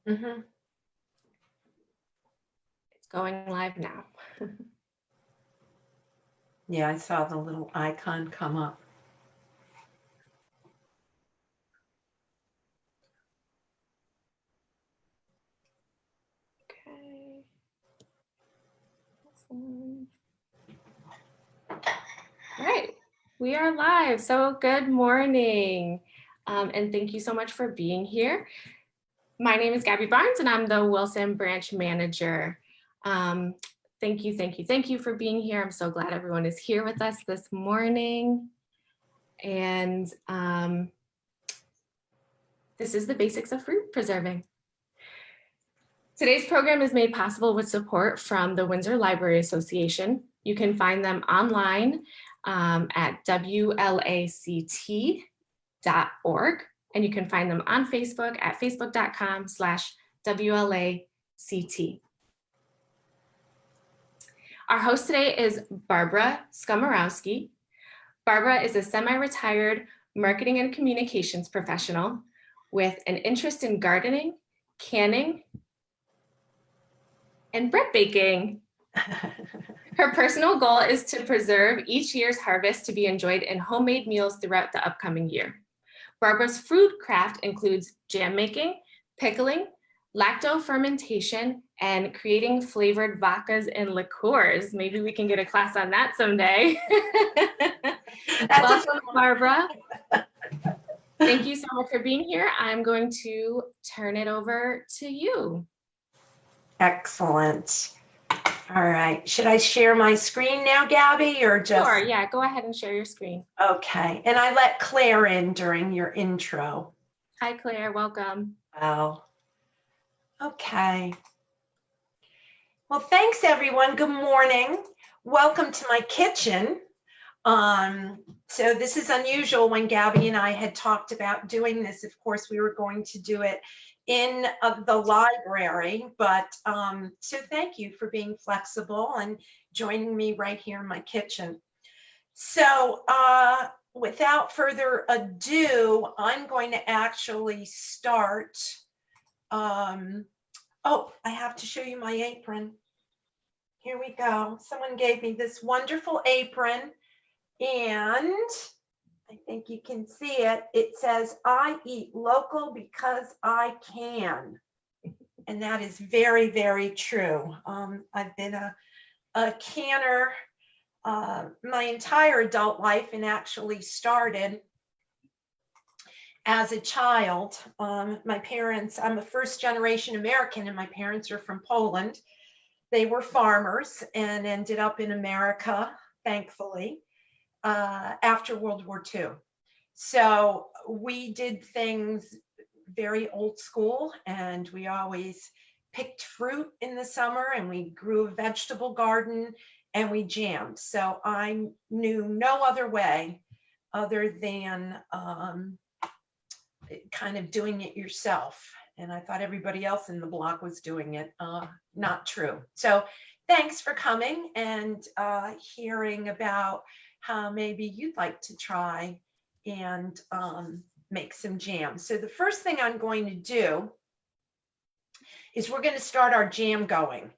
Mm-hmm. It's going live now. Yeah, I saw the little icon come up. Okay. Awesome. All right, we are live. So good morning. And thank you so much for being here. My name is Gabby Barnes and I'm the Wilson Branch Manager. Thank you for being here. I'm so glad everyone is here with us this morning. And this is the basics of fruit preserving. Today's program is made possible with support from the Windsor Library Association. You can find them online at wlact.org, and you can find them on Facebook at facebook.com/WLACT. Our host today is Barbara Skomorowski. Barbara is a semi-retired marketing and communications professional with an interest in gardening, canning, and bread baking. Her personal goal is to preserve each year's harvest to be enjoyed in homemade meals throughout the upcoming year. Barbara's food craft includes jam making, pickling, lacto fermentation, and creating flavored vodkas and liqueurs. Maybe we can get a class on that someday. Welcome, Barbara. Thank you so much for being here. I'm going to turn it over to you. Excellent. All right. Should I share my screen now, Gabby, or just? Sure, yeah, go ahead and share your screen. Okay. And I let Claire in during your intro. Hi, Claire. Welcome. Wow. Okay. Well, thanks, everyone. Good morning. Welcome to my kitchen. So this is unusual. When Gabby and I had talked about doing this, of course, we were going to do it in the library, but so thank you for being flexible and joining me right here in my kitchen. So without further ado, I'm going to actually start. Oh, I have to show you my apron. Here we go. Someone gave me this wonderful apron, and I think you can see it. It says, "I eat local because I can." And that is very, very true. I've been a canner my entire adult life, and actually started as a child. My parents, I'm a first generation American, and my parents are from Poland. They were farmers and ended up in America, thankfully, after World War II. So we did things very old school, and we always picked fruit in the summer, and we grew a vegetable garden, and we jammed. So I knew no other way other than kind of doing it yourself. And I thought everybody else in the block was doing it. Not true. So thanks for coming and hearing about how maybe you'd like to try and make some jam. So the first thing I'm going to do is we're going to start our jam going,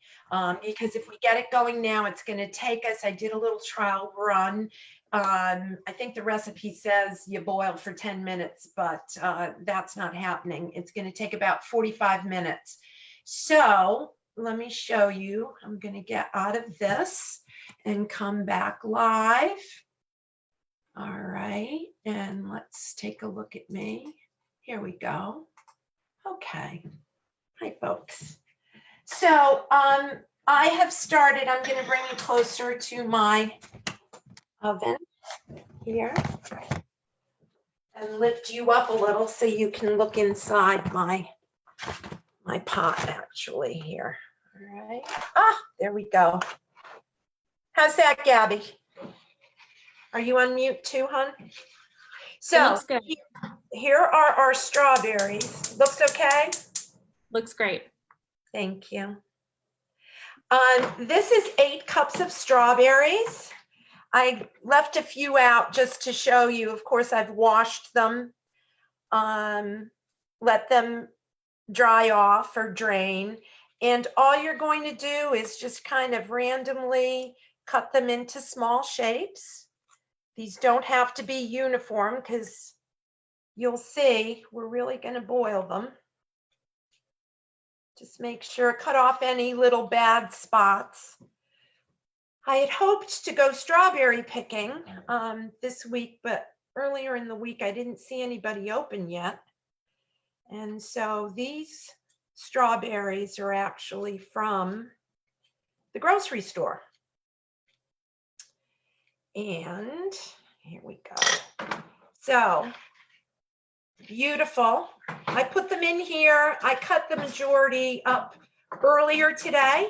because if we get it going now, it's going to take us, I did a little trial run. I think the recipe says you boil for 10 minutes, but that's not happening. It's going to take about 45 minutes. So let me show you. I'm going to get out of this and come back live. All right, and let's take a look at me. Here we go. Okay. Hi, folks. So I have started. I'm going to bring you closer to my oven here and lift you up a little so you can look inside my pot actually here. All right. Ah, there we go. How's that, Gabby? Are you on mute too, hon? So here are our strawberries. Looks okay? Looks great. Thank you. This is 8 cups of strawberries. I left a few out just to show you. Of course, I've washed them, let them dry off or drain. And all you're going to do is just kind of randomly cut them into small shapes. These don't have to be uniform because you'll see we're really going to boil them. Just make sure, cut off any little bad spots. I had hoped to go strawberry picking this week, but earlier in the week I didn't see anybody open yet. And so these strawberries are actually from the grocery store. And here we go. So beautiful. I put them in here. I cut the majority up earlier today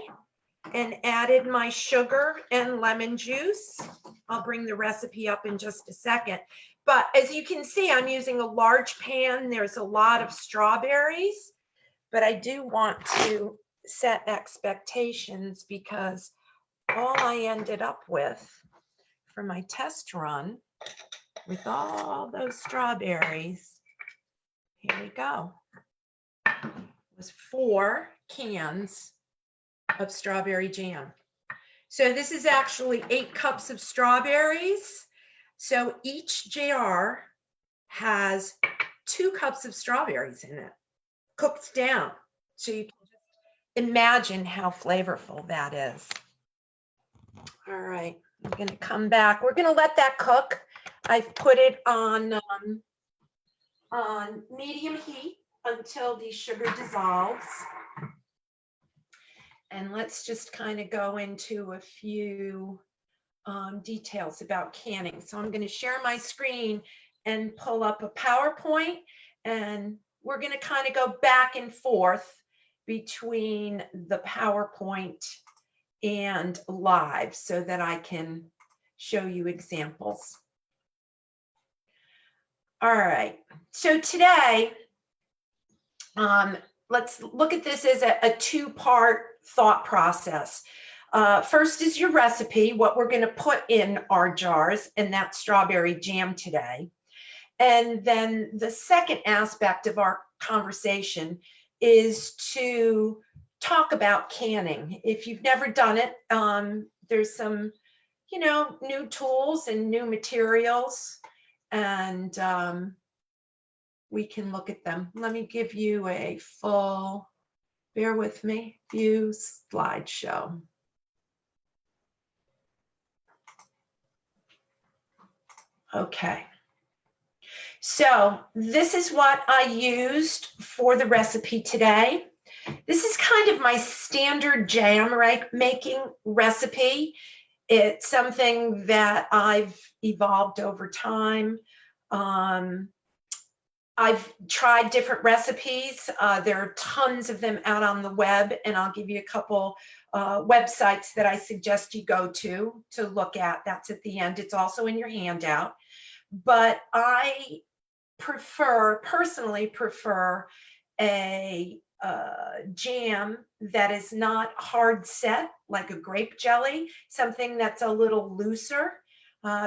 and added my sugar and lemon juice. I'll bring the recipe up in just a second. But as you can see, I'm using a large pan. There's a lot of strawberries, but I do want to set expectations because all I ended up with for my test run with all those strawberries, here we go, was 4 cans of strawberry jam. So this is actually 8 cups of strawberries. So each jar has 2 cups of strawberries in it, cooked down. So you can imagine how flavorful that is. All right, I'm going to come back. We're going to let that cook. I've put it on medium heat until the sugar dissolves. And let's just kind of go into a few details about canning. So I'm going to share my screen and pull up a PowerPoint, and we're going to kind of go back and forth between the PowerPoint and live so that I can show you examples. All right, so today, let's look at this as a 2-part thought process. First is your recipe, what we're going to put in our jars, and that's strawberry jam today. And then the second aspect of our conversation is to talk about canning. If you've never done it, there's some, new tools and new materials, and we can look at them. Let me give you a full, bear with me, view slideshow. Okay. So this is what I used for the recipe today. This is kind of my standard jam making recipe. It's something that I've evolved over time. I've tried different recipes. There are tons of them out on the web, and I'll give you a couple websites that I suggest you go to look at. That's at the end. It's also in your handout. But I personally prefer a jam that is not hard set, like a grape jelly, something that's a little looser,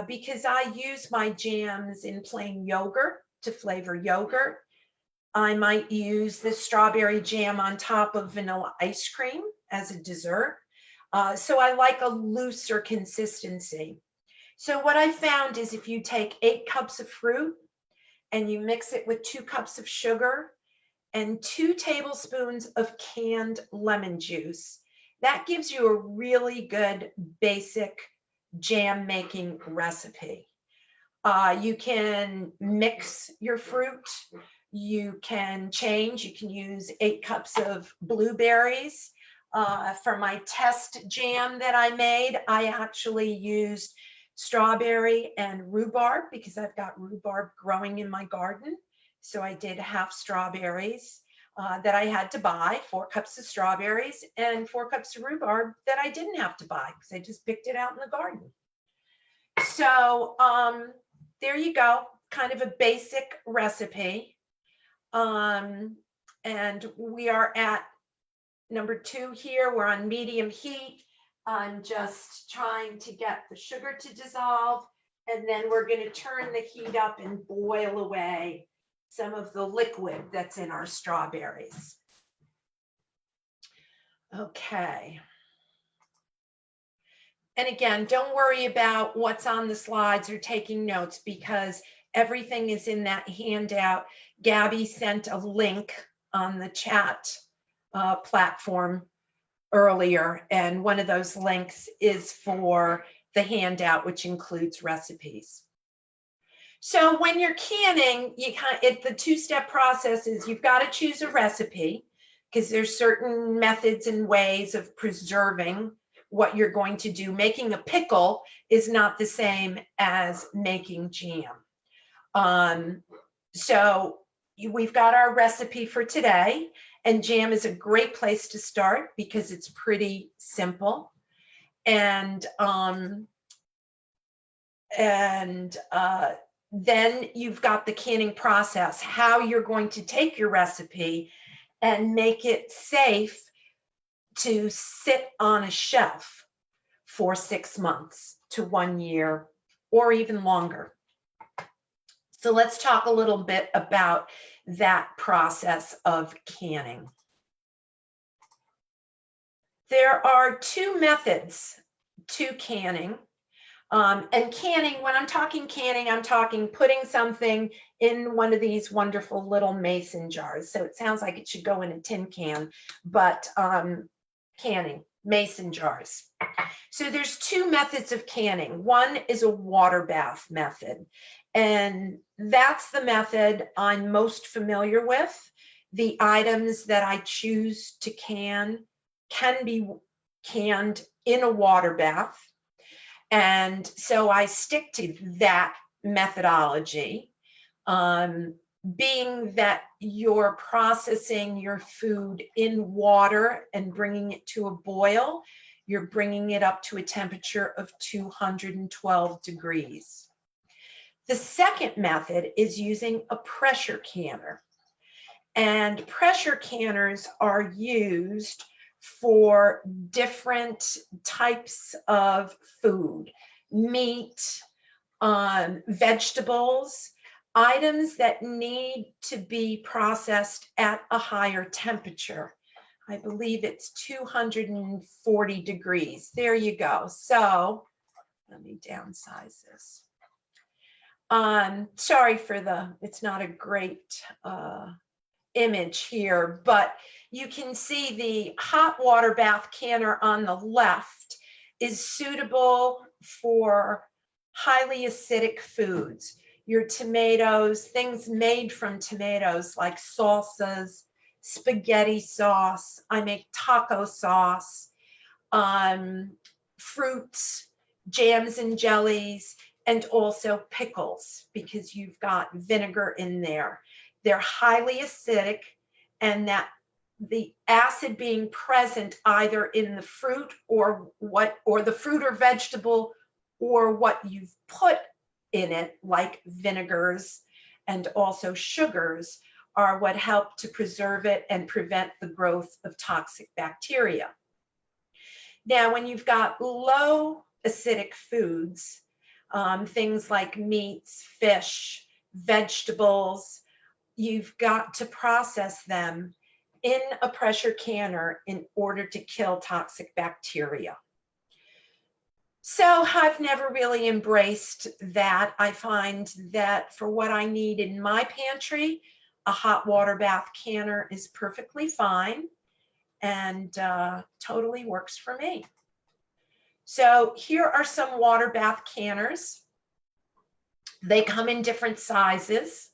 because I use my jams in plain yogurt to flavor yogurt. I might use the strawberry jam on top of vanilla ice cream as a dessert. So I like a looser consistency. So what I found is if you take 8 cups of fruit and you mix it with 2 cups of sugar and 2 tablespoons of canned lemon juice, that gives you a really good basic jam making recipe. You can mix your fruit. You can change. You can use 8 cups of blueberries. For my test jam that I made, I actually used strawberry and rhubarb because I've got rhubarb growing in my garden. So I did half strawberries that I had to buy, 4 cups of strawberries, and 4 cups of rhubarb that I didn't have to buy because I just picked it out in the garden. So there you go, kind of a basic recipe. And we are at number 2 here. We're on medium heat. I'm just trying to get the sugar to dissolve, and then we're going to turn the heat up and boil away some of the liquid that's in our strawberries. Okay. And again, don't worry about what's on the slides or taking notes because everything is in that handout. Gabby sent a link on the chat platform earlier, and one of those links is for the handout, which includes recipes. So when you're canning, the two-step process is you've got to choose a recipe because there's certain methods and ways of preserving what you're going to do. Making a pickle is not the same as making jam. So we've got our recipe for today, and jam is a great place to start because it's pretty simple. And then you've got the canning process, how you're going to take your recipe and make it safe to sit on a shelf for 6 months to 1 year or even longer. So let's talk a little bit about that process of canning. There are two methods to canning. And canning, when I'm talking canning, I'm talking putting something in one of these wonderful little mason jars. So it sounds like it should go in a tin can, but canning, mason jars. So there's two methods of canning. One is a water bath method, and that's the method I'm most familiar with. The items that I choose to can be canned in a water bath. And so I stick to that methodology, being that you're processing your food in water and bringing it to a boil. You're bringing it up to a temperature of 212 degrees. The second method is using a pressure canner. And pressure canners are used for different types of food, meat, vegetables, items that need to be processed at a higher temperature. I believe it's 240 degrees. There you go. So let me downsize this. Sorry for it's not a great image here, but you can see the hot water bath canner on the left is suitable for highly acidic foods. Your tomatoes, things made from tomatoes like salsas, spaghetti sauce, I make taco sauce, fruits, jams and jellies, and also pickles because you've got vinegar in there. They're highly acidic, and that the acid being present either in the fruit or the fruit or vegetable or what you've put in it, like vinegars and also sugars, are what help to preserve it and prevent the growth of toxic bacteria. Now, when you've got low acidic foods, things like meats, fish, vegetables, you've got to process them in a pressure canner in order to kill toxic bacteria. So I've never really embraced that. I find that for what I need in my pantry, a hot water bath canner is perfectly fine and totally works for me. So here are some water bath canners. They come in different sizes.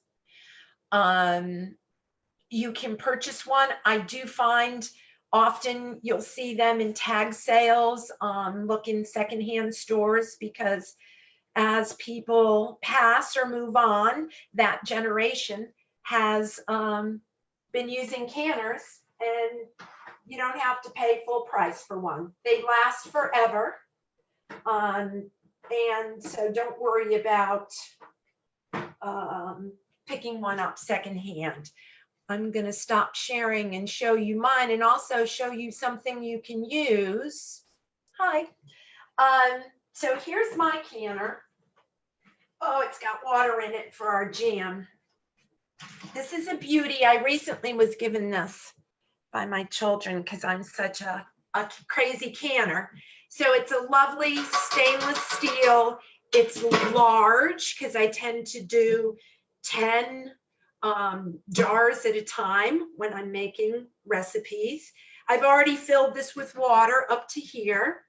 You can purchase one. I do find often you'll see them in tag sales, look in secondhand stores, because as people pass or move on, that generation has been using canners, and you don't have to pay full price for one. They last forever. And so don't worry about picking one up secondhand. I'm going to stop sharing and show you mine and also show you something you can use. Hi. So here's my canner. Oh, it's got water in it for our jam. This is a beauty. I recently was given this by my children because I'm such a crazy canner. So it's a lovely stainless steel. It's large because I tend to do 10 jars at a time when I'm making recipes. I've already filled this with water up to here.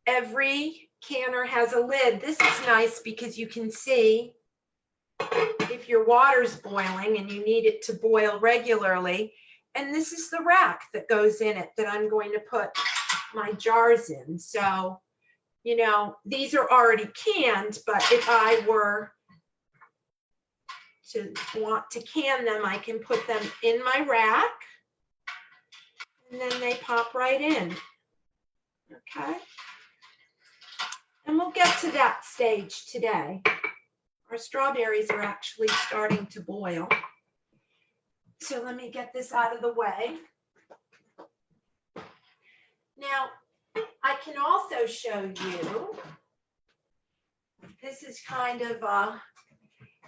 Every canner has a lid. This is nice because you can see if your water's boiling and you need it to boil regularly. And this is the rack that goes in it that I'm going to put my jars in. So, you know, these are already canned, but if I were to want to can them, I can put them in my rack and then they pop right in. Okay. And we'll get to that stage today. Our strawberries are actually starting to boil. So let me get this out of the way. Now, I can also show you, this is kind of,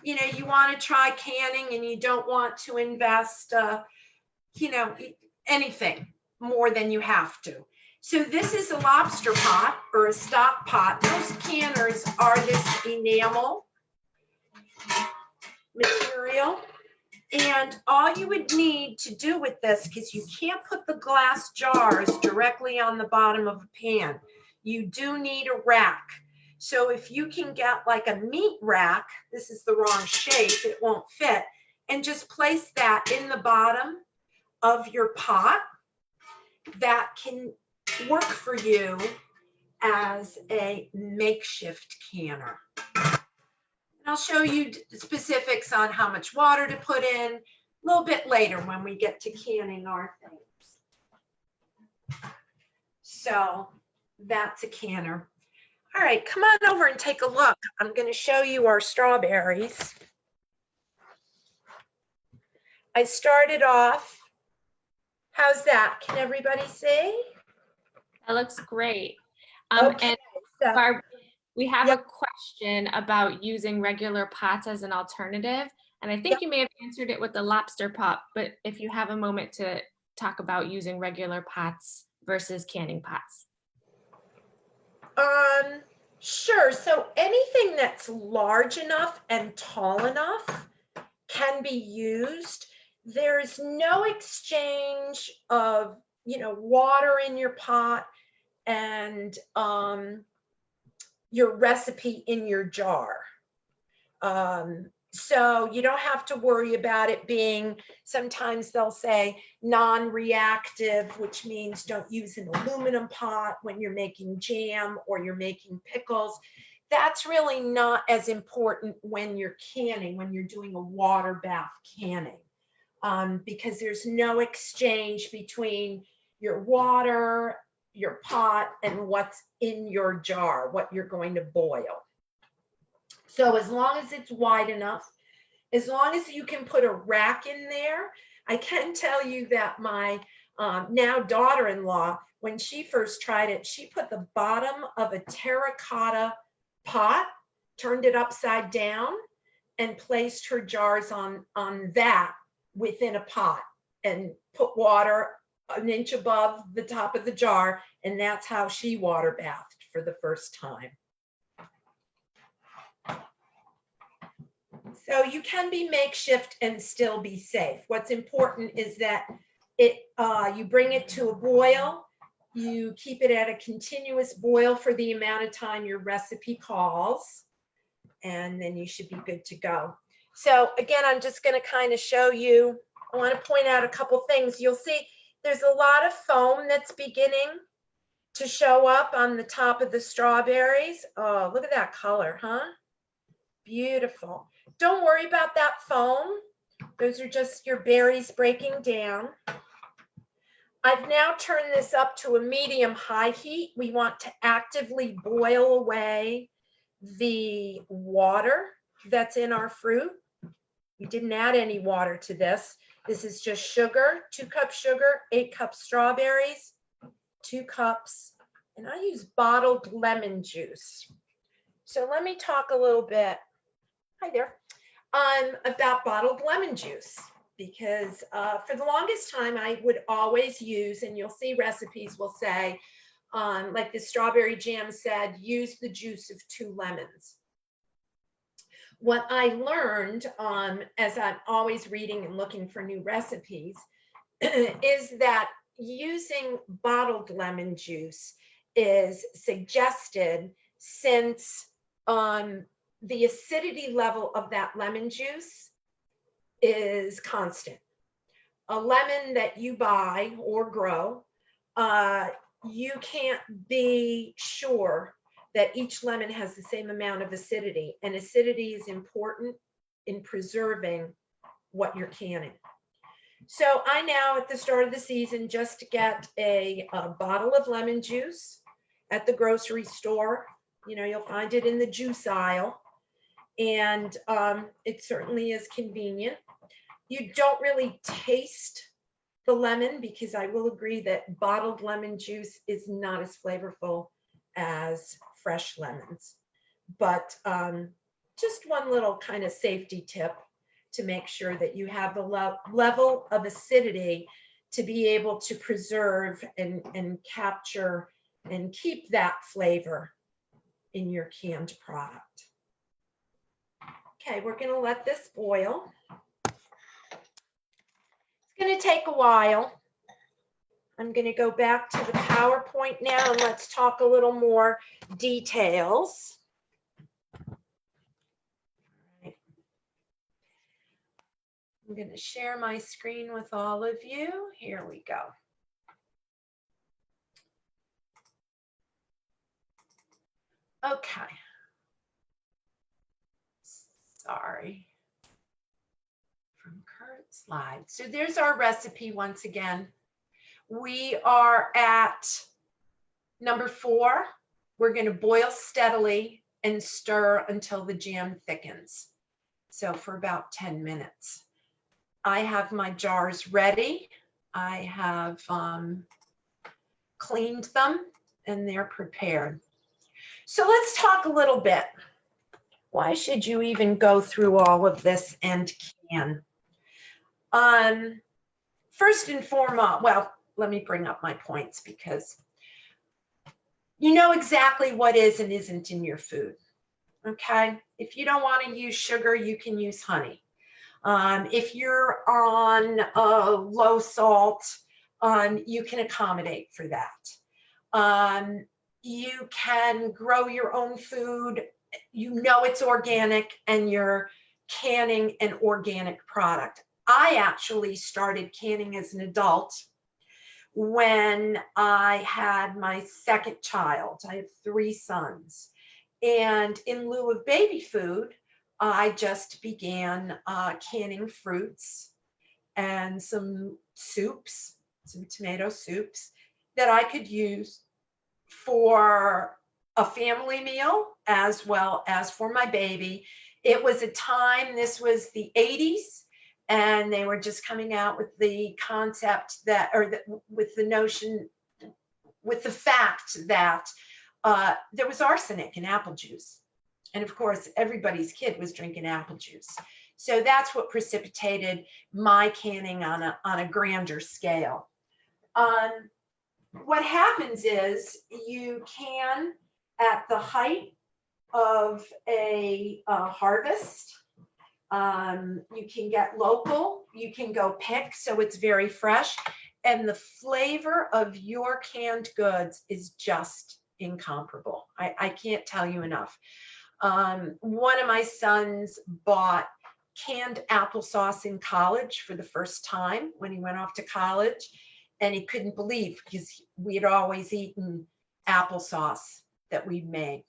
you know, you want to try canning and you don't want to invest, you know, anything more than you have to. So this is a lobster pot or a stock pot. Most canners are this enamel material. And all you would need to do with this, because you can't put the glass jars directly on the bottom of a pan, you do need a rack. So if you can get like a meat rack, this is the wrong shape, it won't fit, and just place that in the bottom of your pot, that can work for you as a makeshift canner. I'll show you specifics on how much water to put in a little bit later when we get to canning our things. So that's a canner. All right, come on over and take a look. I'm going to show you our strawberries. I started off, how's that? Can everybody see? That looks great. Okay, And so, Barb, we have Yep. a question about using regular pots as an alternative. And I think Yep. you may have answered it with the lobster pot, but if you have a moment to talk about using regular pots versus canning pots. Sure. So anything that's large enough and tall enough can be used. There's no exchange of, you know, water in your pot and your recipe in your jar. So you don't have to worry about it being, sometimes they'll say non-reactive, which means don't use an aluminum pot when you're making jam or you're making pickles. That's really not as important when you're canning, when you're doing a water bath canning, because there's no exchange between your water, your pot, and what's in your jar, what you're going to boil. So as long as it's wide enough, as long as you can put a rack in there, I can tell you that my now daughter-in-law, when she first tried it, she put the bottom of a terracotta pot, turned it upside down, and placed her jars on that within a pot and put water an inch above the top of the jar. And that's how she water bathed for the first time. So you can be makeshift and still be safe. What's important is that you bring it to a boil, you keep it at a continuous boil for the amount of time your recipe calls, and then you should be good to go. So again, I'm just going to kind of show you, I want to point out a couple things. You'll see there's a lot of foam that's beginning to show up on the top of the strawberries. Oh, look at that color, huh? Beautiful. Don't worry about that foam. Those are just your berries breaking down. I've now turned this up to a medium-high heat. We want to actively boil away the water that's in our fruit. We didn't add any water to this. This is just sugar, 2 cups sugar, 8 cups strawberries, 2 cups, and I use bottled lemon juice. So let me talk a little bit. Hi there. about bottled lemon juice, because for the longest time I would always use, and you'll see recipes will say, like the strawberry jam said, use the juice of 2 lemons. What I learned, as I'm always reading and looking for new recipes, is that using bottled lemon juice is suggested since the acidity level of that lemon juice is constant. A lemon that you buy or grow, you can't be sure that each lemon has the same amount of acidity, and acidity is important in preserving what you're canning. So I now, at the start of the season, just get a bottle of lemon juice at the grocery store. You know, you'll find it in the juice aisle, and it certainly is convenient. You don't really taste the lemon, because I will agree that bottled lemon juice is not as flavorful as fresh lemons. But just one little kind of safety tip to make sure that you have the level of acidity to be able to preserve and capture and keep that flavor in your canned product. Okay, we're going to let this boil. It's going to take a while. I'm going to go back to the PowerPoint now, and let's talk a little more details. I'm going to share my screen with all of you. Here we go. Okay. Sorry. From current slide. So there's our recipe once again. We are at number 4. We're going to boil steadily and stir until the jam thickens. So for about 10 minutes. I have my jars ready. I have cleaned them and they're prepared. So let's talk a little bit. Why should you even go through all of this and can? First and foremost, well, let me bring up my points, because you know exactly what is and isn't in your food. Okay? If you don't want to use sugar, you can use honey. If you're on low salt, you can accommodate for that. You can grow your own food. You know it's organic, and you're canning an organic product. I actually started canning as an adult when I had my second child. I have 3 sons. And in lieu of baby food, I just began canning fruits and some soups, some tomato soups that I could use for a family meal as well as for my baby. It was a time, this was the 80s, and they were just coming out with the concept that, with the notion, with the fact that there was arsenic in apple juice. And of course, everybody's kid was drinking apple juice. So that's what precipitated my canning on a grander scale. What happens is you can, at the height of a harvest, you can get local, you can go pick, so it's very fresh. And the flavor of your canned goods is just incomparable. I can't tell you enough. One of my sons bought canned applesauce in college for the first time when he went off to college, and he couldn't believe, because we had always eaten applesauce that we made.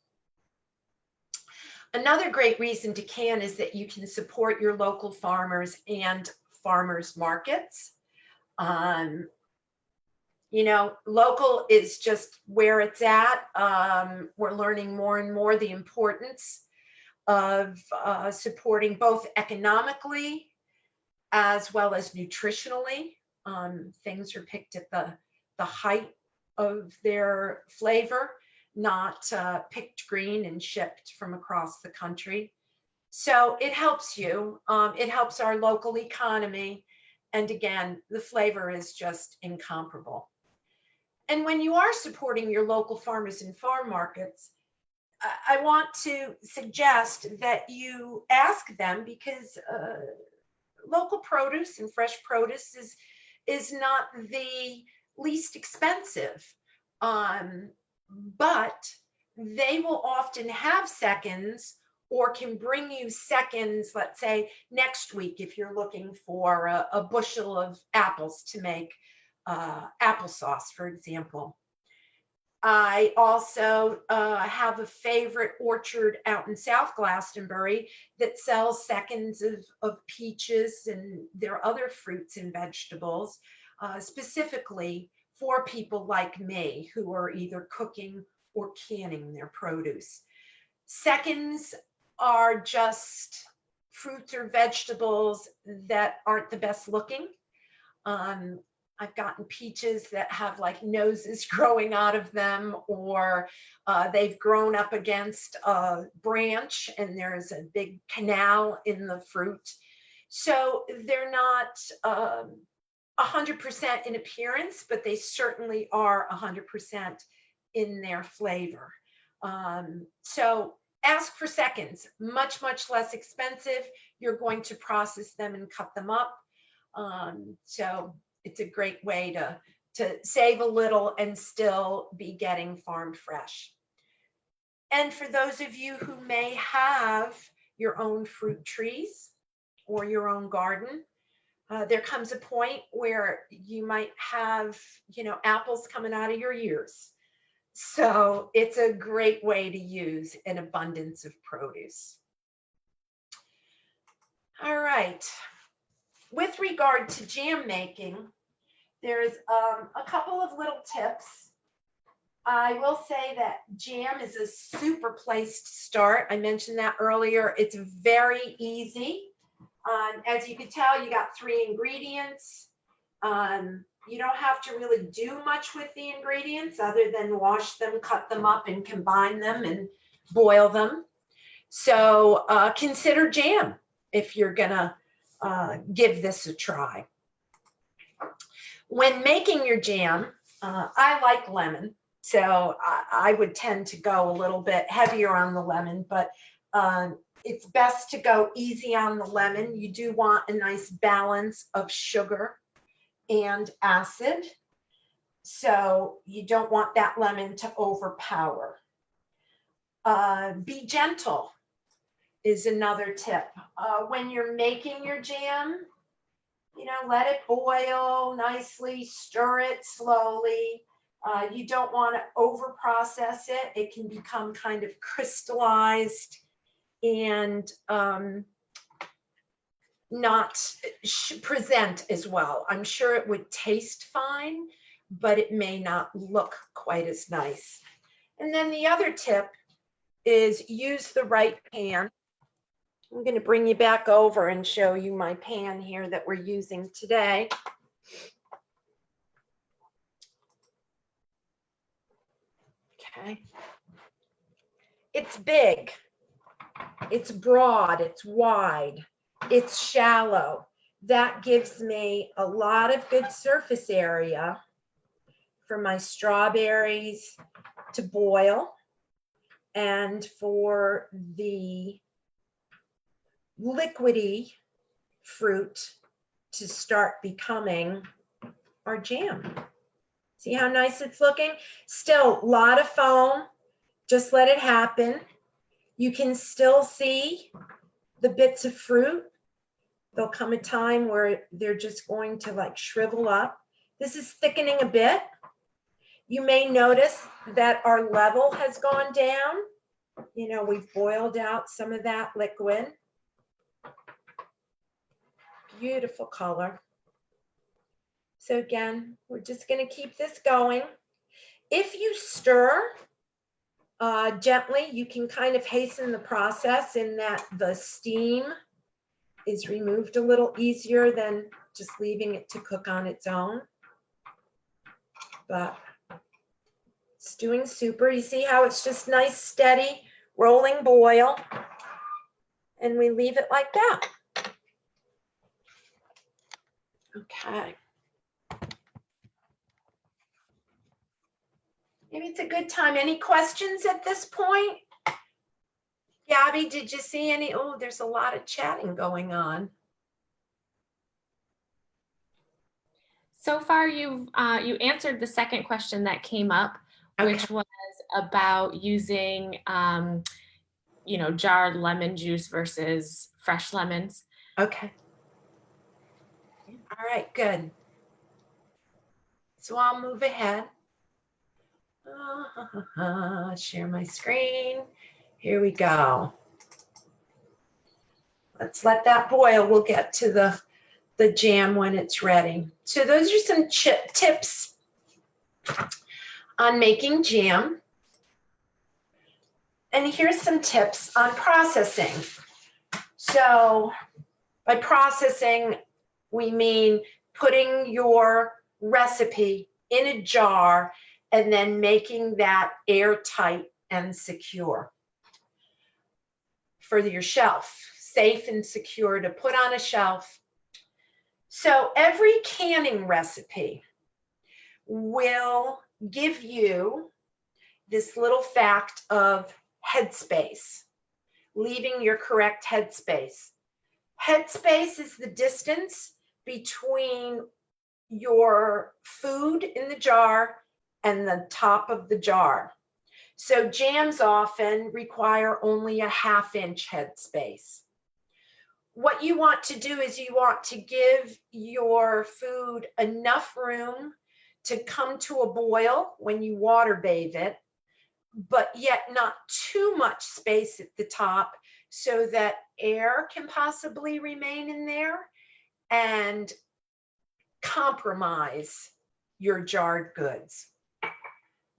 Another great reason to can is that you can support your local farmers and farmers markets. You know, local is just where it's at. We're learning more and more the importance of supporting both economically as well as nutritionally. Things are picked at the height of their flavor, not picked green and shipped from across the country. So it helps you. It helps our local economy. And again, the flavor is just incomparable. And when you are supporting your local farmers and farm markets, I want to suggest that you ask them, because local produce and fresh produce is not the least expensive, um, but they will often have seconds or can bring you seconds, let's say next week, if you're looking for a bushel of apples to make applesauce, for example. I also have a favorite orchard out in South Glastonbury that sells seconds of peaches and their other fruits and vegetables, specifically for people like me who are either cooking or canning their produce. Seconds are just fruits or vegetables that aren't the best looking. Um, I've gotten peaches that have like noses growing out of them, or they've grown up against a branch and there's a big canal in the fruit. So they're not 100% in appearance, but they certainly are 100% in their flavor. So ask for seconds, much, much less expensive. You're going to process them and cut them up. So it's a great way to save a little and still be getting farm fresh. And for those of you who may have your own fruit trees or your own garden, there comes a point where you might have, apples coming out of your ears. So it's a great way to use an abundance of produce. All right. With regard to jam making, there's a couple of little tips. I will say that jam is a super place to start. I mentioned that earlier. It's very easy. As you can tell, you got 3 ingredients. You don't have to really do much with the ingredients other than wash them, cut them up, and combine them and boil them. So consider jam if you're gonna give this a try. When making your jam, I like lemon, so I would tend to go a little bit heavier on the lemon, but it's best to go easy on the lemon. You do want a nice balance of sugar and acid, so you don't want that lemon to overpower. Be gentle is another tip. When you're making your jam, let it boil nicely, stir it slowly. You don't want to over process it. It can become kind of crystallized and not present as well. I'm sure it would taste fine, but it may not look quite as nice. And then the other tip is use the right pan. I'm going to bring you back over and show you my pan here that we're using today. Okay. It's big, it's broad, it's wide, it's shallow. That gives me a lot of good surface area for my strawberries to boil and for the liquidy fruit to start becoming our jam. See how nice it's looking? Still a lot of foam. Just let it happen. You can still see the bits of fruit. There'll come a time where they're just going to like shrivel up. This is thickening a bit. You may notice that our level has gone down. We've boiled out some of that liquid. Beautiful color. So again, we're just going to keep this going. If you stir gently, you can kind of hasten the process in that the steam is removed a little easier than just leaving it to cook on its own. But it's doing super. You see how it's just nice, steady, rolling boil. And we leave it like that. Okay. Maybe it's a good time. Any questions at this point? Gabby, did you see any? Oh, there's a lot of chatting going on. So far, you answered the second question that came up, which was about using, jarred lemon juice versus fresh lemons. Okay. All right, good. So I'll move ahead. Share my screen. Here we go. Let's let that boil. We'll get to the jam when it's ready. So those are some tips on making jam. And here's some tips on processing. So by processing, we mean putting your recipe in a jar and then making that airtight and secure for your shelf, safe and secure to put on a shelf. So every canning recipe will give you this little fact of headspace, leaving your correct headspace. Headspace is the distance between your food in the jar and the top of the jar. So jams often require only a 1/2 inch headspace. What you want to do is you want to give your food enough room to come to a boil when you water bathe it, but yet not too much space at the top so that air can possibly remain in there and compromise your jarred goods.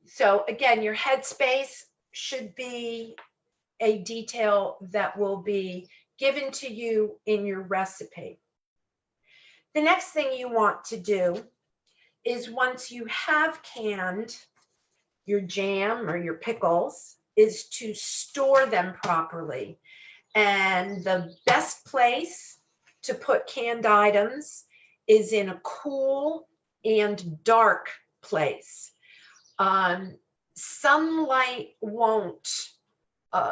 So again, your headspace should be a detail that will be given to you in your recipe. The next thing you want to do is once you have canned your jam or your pickles is to store them properly. And the best place to put canned items is in a cool and dark place. Sunlight won't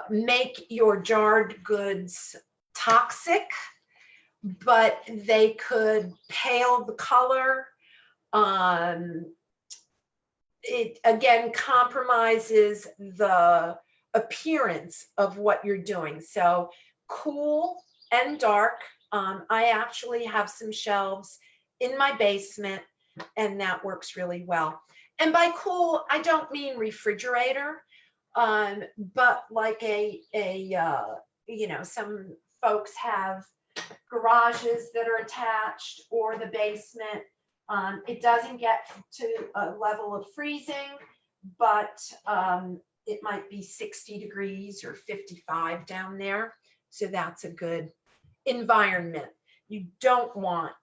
make your jarred goods toxic, but they could pale the color. It again compromises the appearance of what you're doing. So cool and dark. I actually have some shelves in my basement, and that works really well. And by cool, I don't mean refrigerator, but like some folks have garages that are attached or the basement. It doesn't get to a level of freezing, but it might be 60 degrees or 55 down there. So that's a good environment. You don't want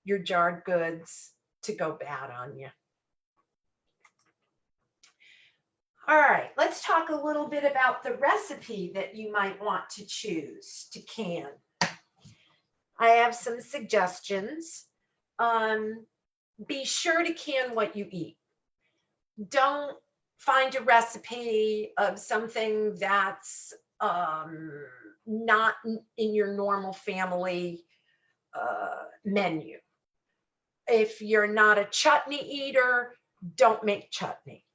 your jarred goods to go bad on you. All right, let's talk a little bit about the recipe that you might want to choose to can. I have some suggestions. Be sure to can what you eat. Don't find a recipe of something that's not in your normal family menu. If you're not a chutney eater, don't make chutney.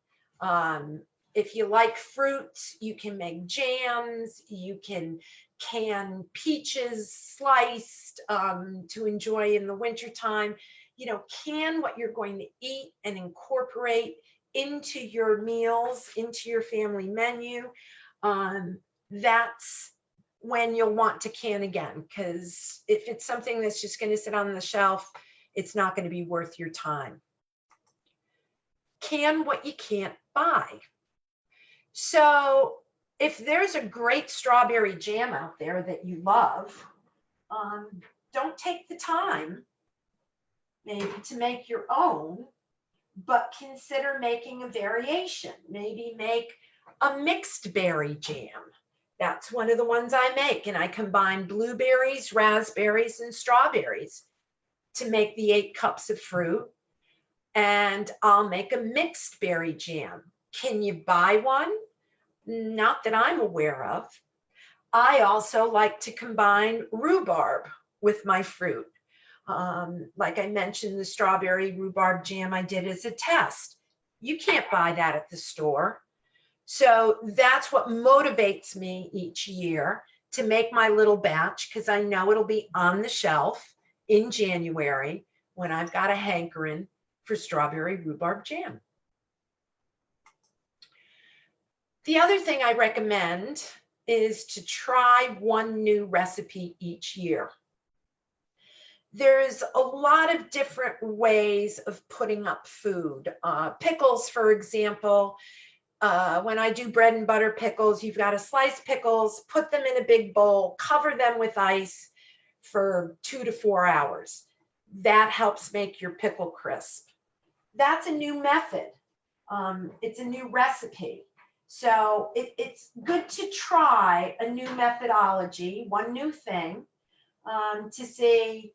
If you like fruit, you can make jams, you can peaches sliced to enjoy in the wintertime. Can what you're going to eat and incorporate into your meals, into your family menu. That's when you'll want to can again, because if it's something that's just going to sit on the shelf, it's not going to be worth your time. Can what you can't buy. So if there's a great strawberry jam out there that you love, don't take the time maybe to make your own, but consider making a variation. Maybe make a mixed berry jam. That's one of the ones I make, and I combine blueberries, raspberries, and strawberries to make the 8 cups of fruit. And I'll make a mixed berry jam. Can you buy one? Not that I'm aware of. I also like to combine rhubarb with my fruit. Like I mentioned, the strawberry rhubarb jam I did as a test. You can't buy that at the store. So that's what motivates me each year to make my little batch, because I know it'll be on the shelf in January when I've got a hankering for strawberry rhubarb jam. The other thing I recommend is to try one new recipe each year. There's a lot of different ways of putting up food. Pickles, for example, when I do bread and butter pickles, you've got to slice pickles, put them in a big bowl, cover them with ice for 2 to 4 hours. That helps make your pickle crisp. That's a new method. It's a new recipe. So it's good to try a new methodology, one new thing, to see,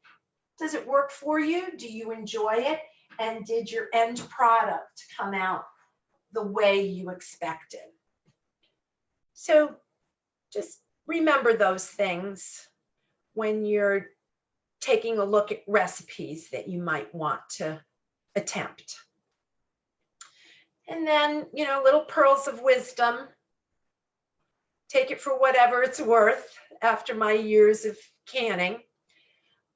does it work for you? Do you enjoy it? And did your end product come out the way you expected? So just remember those things when you're taking a look at recipes that you might want to attempt. And then, little pearls of wisdom. Take it for whatever it's worth after my years of canning.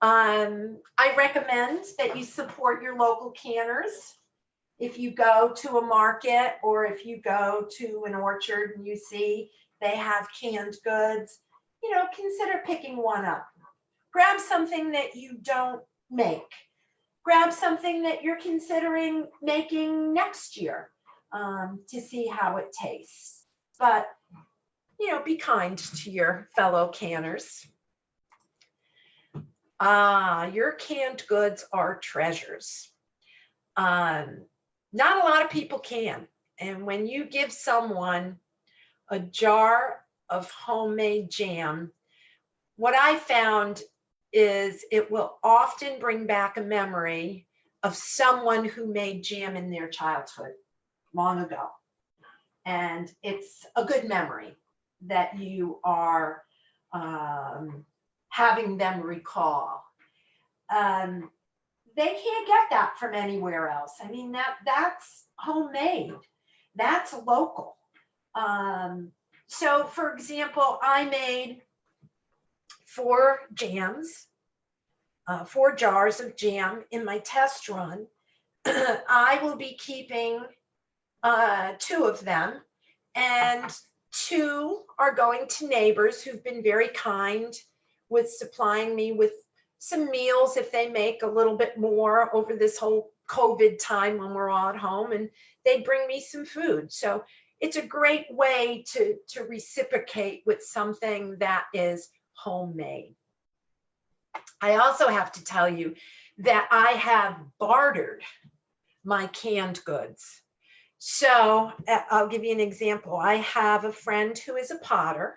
I recommend that you support your local canners. If you go to a market or if you go to an orchard and you see they have canned goods, consider picking one up. Grab something that you don't make. Grab something that you're considering making next year to see how it tastes. But, be kind to your fellow canners. Your canned goods are treasures. Not a lot of people can. And when you give someone a jar of homemade jam, what I found is it will often bring back a memory of someone who made jam in their childhood long ago. And it's a good memory that you are having them recall. They can't get that from anywhere else. I mean, that's homemade. That's local. So, for example, I made 4 jams, 4 jars of jam in my test run. I will be keeping 2 of them, and 2 are going to neighbors who've been very kind with supplying me with some meals if they make a little bit more over this whole COVID time when we're all at home, and they bring me some food. So it's a great way to reciprocate with something that is homemade. I also have to tell you that I have bartered my canned goods. So I'll give you an example. I have a friend who is a potter,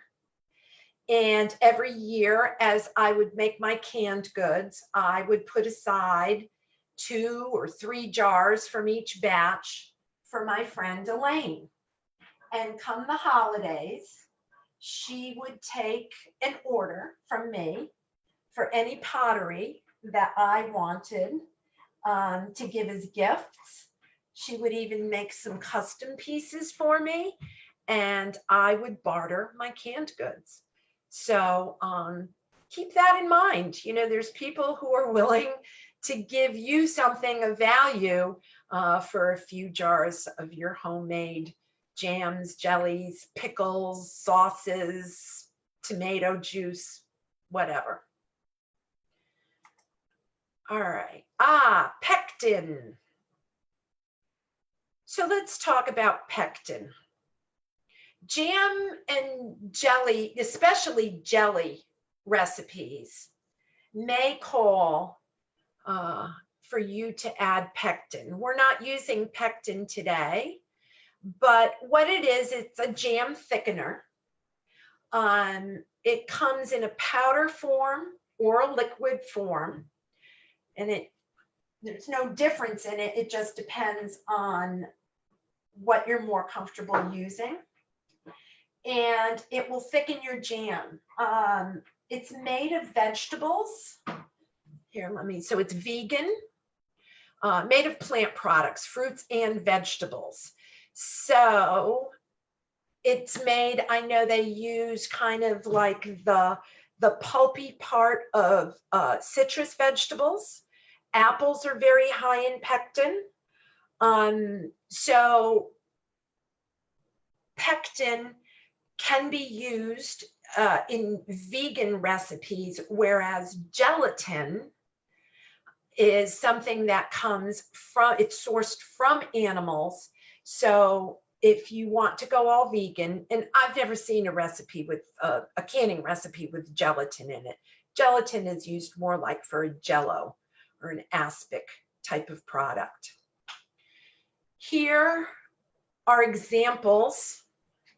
and every year as I would make my canned goods, I would put aside 2 or 3 jars from each batch for my friend Elaine. And come the holidays, she would take an order from me for any pottery that I wanted to give as gifts. She would even make some custom pieces for me, and I would barter my canned goods. So keep that in mind. There's people who are willing to give you something of value for a few jars of your homemade jams, jellies, pickles, sauces, tomato juice, whatever. All right. Pectin. So let's talk about pectin. Jam and jelly, especially jelly recipes, may call for you to add pectin. We're not using pectin today, but what it is, it's a jam thickener. It comes in a powder form or a liquid form, and there's no difference in it. It just depends on what you're more comfortable using. And it will thicken your jam. It's made of vegetables. Here, so it's vegan, made of plant products, fruits and vegetables. So it's made, I know they use kind of like the pulpy part of citrus vegetables. Apples are very high in pectin. So pectin can be used in vegan recipes, whereas gelatin is something that comes from, it's sourced from animals. So if you want to go all vegan, and I've never seen a recipe with a canning recipe with gelatin in it. Gelatin is used more like for a Jell-O or an aspic type of product. Here are examples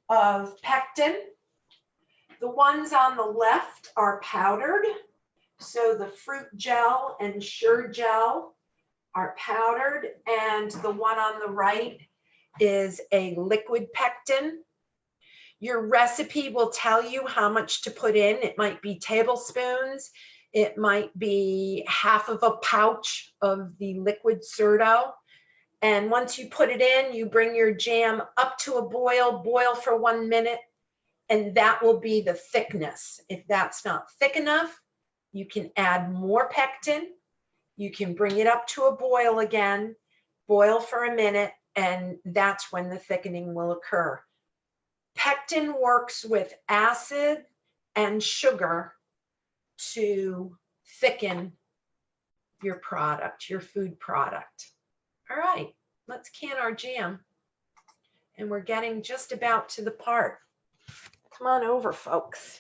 of pectin. The ones on the left are powdered. So the fruit gel and Sure-Jell are powdered, and the one on the right is a liquid pectin. Your recipe will tell you how much to put in. It might be tablespoons. It might be half of a pouch of the liquid Certo. And once you put it in, you bring your jam up to a boil for 1 minute, and that will be the thickness. If that's not thick enough, you can add more pectin. You can bring it up to a boil again, boil for a minute, and that's when the thickening will occur. Pectin works with acid and sugar to thicken your product, your food product. All right, let's can our jam. And we're getting just about to the part. Come on over, folks.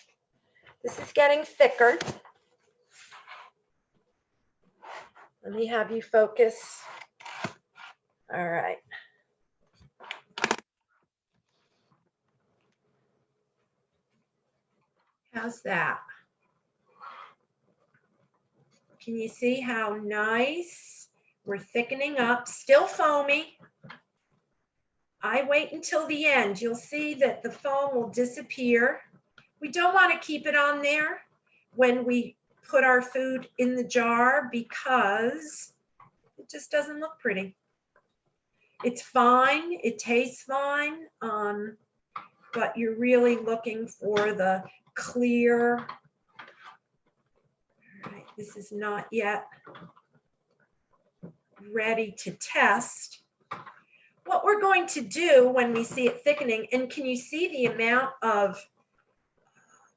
This is getting thicker. Let me have you focus. All right. How's that? Can you see how nice? We're thickening up, still foamy. I wait until the end. You'll see that the foam will disappear. We don't want to keep it on there when we put our food in the jar because it just doesn't look pretty. It's fine, it tastes fine, but you're really looking for the clear. All right, this is not yet ready to test. What we're going to do when we see it thickening, and can you see the amount of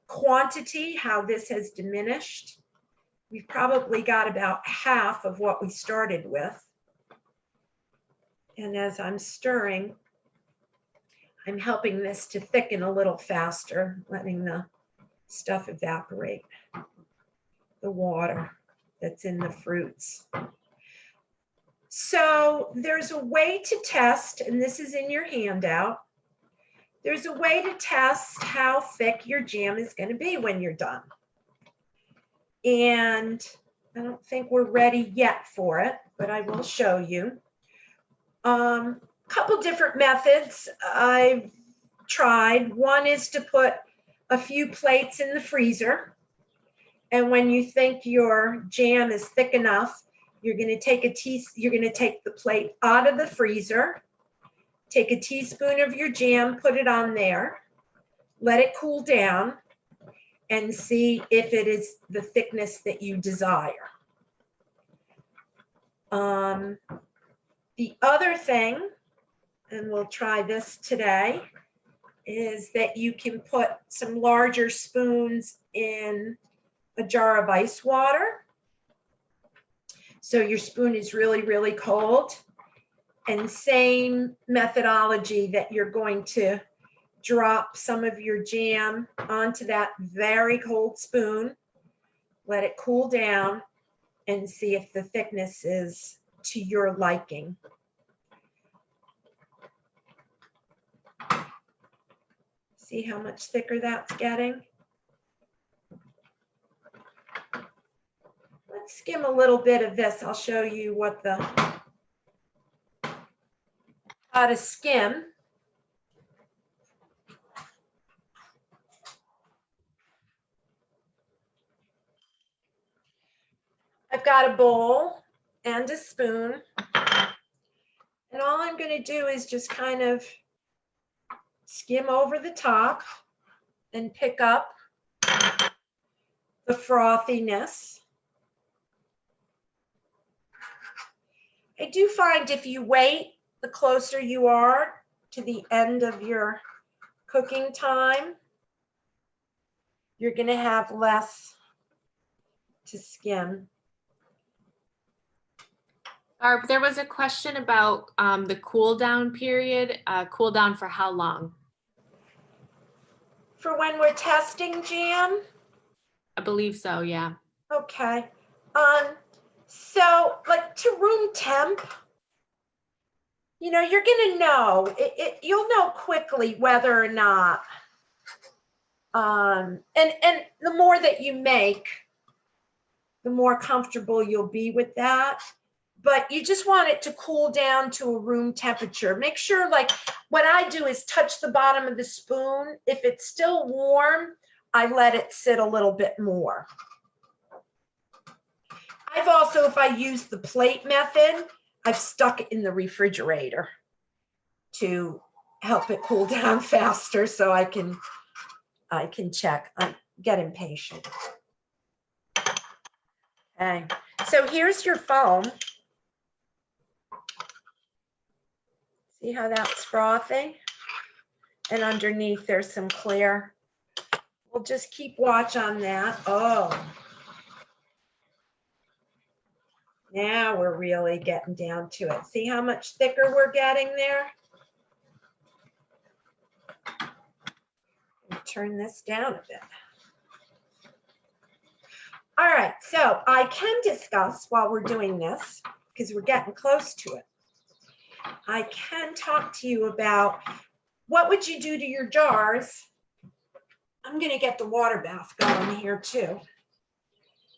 quantity, how this has diminished? We've probably got about half of what we started with. And as I'm stirring, I'm helping this to thicken a little faster, letting the stuff evaporate, the water that's in the fruits. So there's a way to test, and this is in your handout. There's a way to test how thick your jam is going to be when you're done. And I don't think we're ready yet for it, but I will show you. Couple different methods I've tried. One is to put a few plates in the freezer. And when you think your jam is thick enough, you're going to take the plate out of the freezer, take a teaspoon of your jam, put it on there, let it cool down, and see if it is the thickness that you desire. The other thing, and we'll try this today, is that you can put some larger spoons in a jar of ice water. So your spoon is really, really cold. And same methodology that you're going to drop some of your jam onto that very cold spoon, let it cool down, and see if the thickness is to your liking. See how much thicker that's getting? Let's skim a little bit of this. I'll show you how to skim. I've got a bowl and a spoon. And all I'm going to do is just kind of skim over the top and pick up the frothiness. I do find if you wait, the closer you are to the end of your cooking time, you're going to have less to skim. Barb, there was a question about the cool down period. Cool down for how long? For when we're testing jam? I believe so, yeah. Okay. So like to room temp, you know, you're gonna know, you'll know quickly whether or not, and the more that you make, the more comfortable you'll be with that. But you just want it to cool down to a room temperature. Make sure, like, what I do is touch the bottom of the spoon. If it's still warm, I let it sit a little bit more. I've also, if I use the plate method, I've stuck it in the refrigerator to help it cool down faster so I can check. I get impatient. Okay, so here's your foam. See how that's frothing? And underneath there's some clear. We'll just keep watch on that. Oh. Now we're really getting down to it. See how much thicker we're getting there? Turn this down a bit. All right, so I can discuss while we're doing this, because we're getting close to it. I can talk to you about what would you do to your jars. I'm going to get the water bath going here too,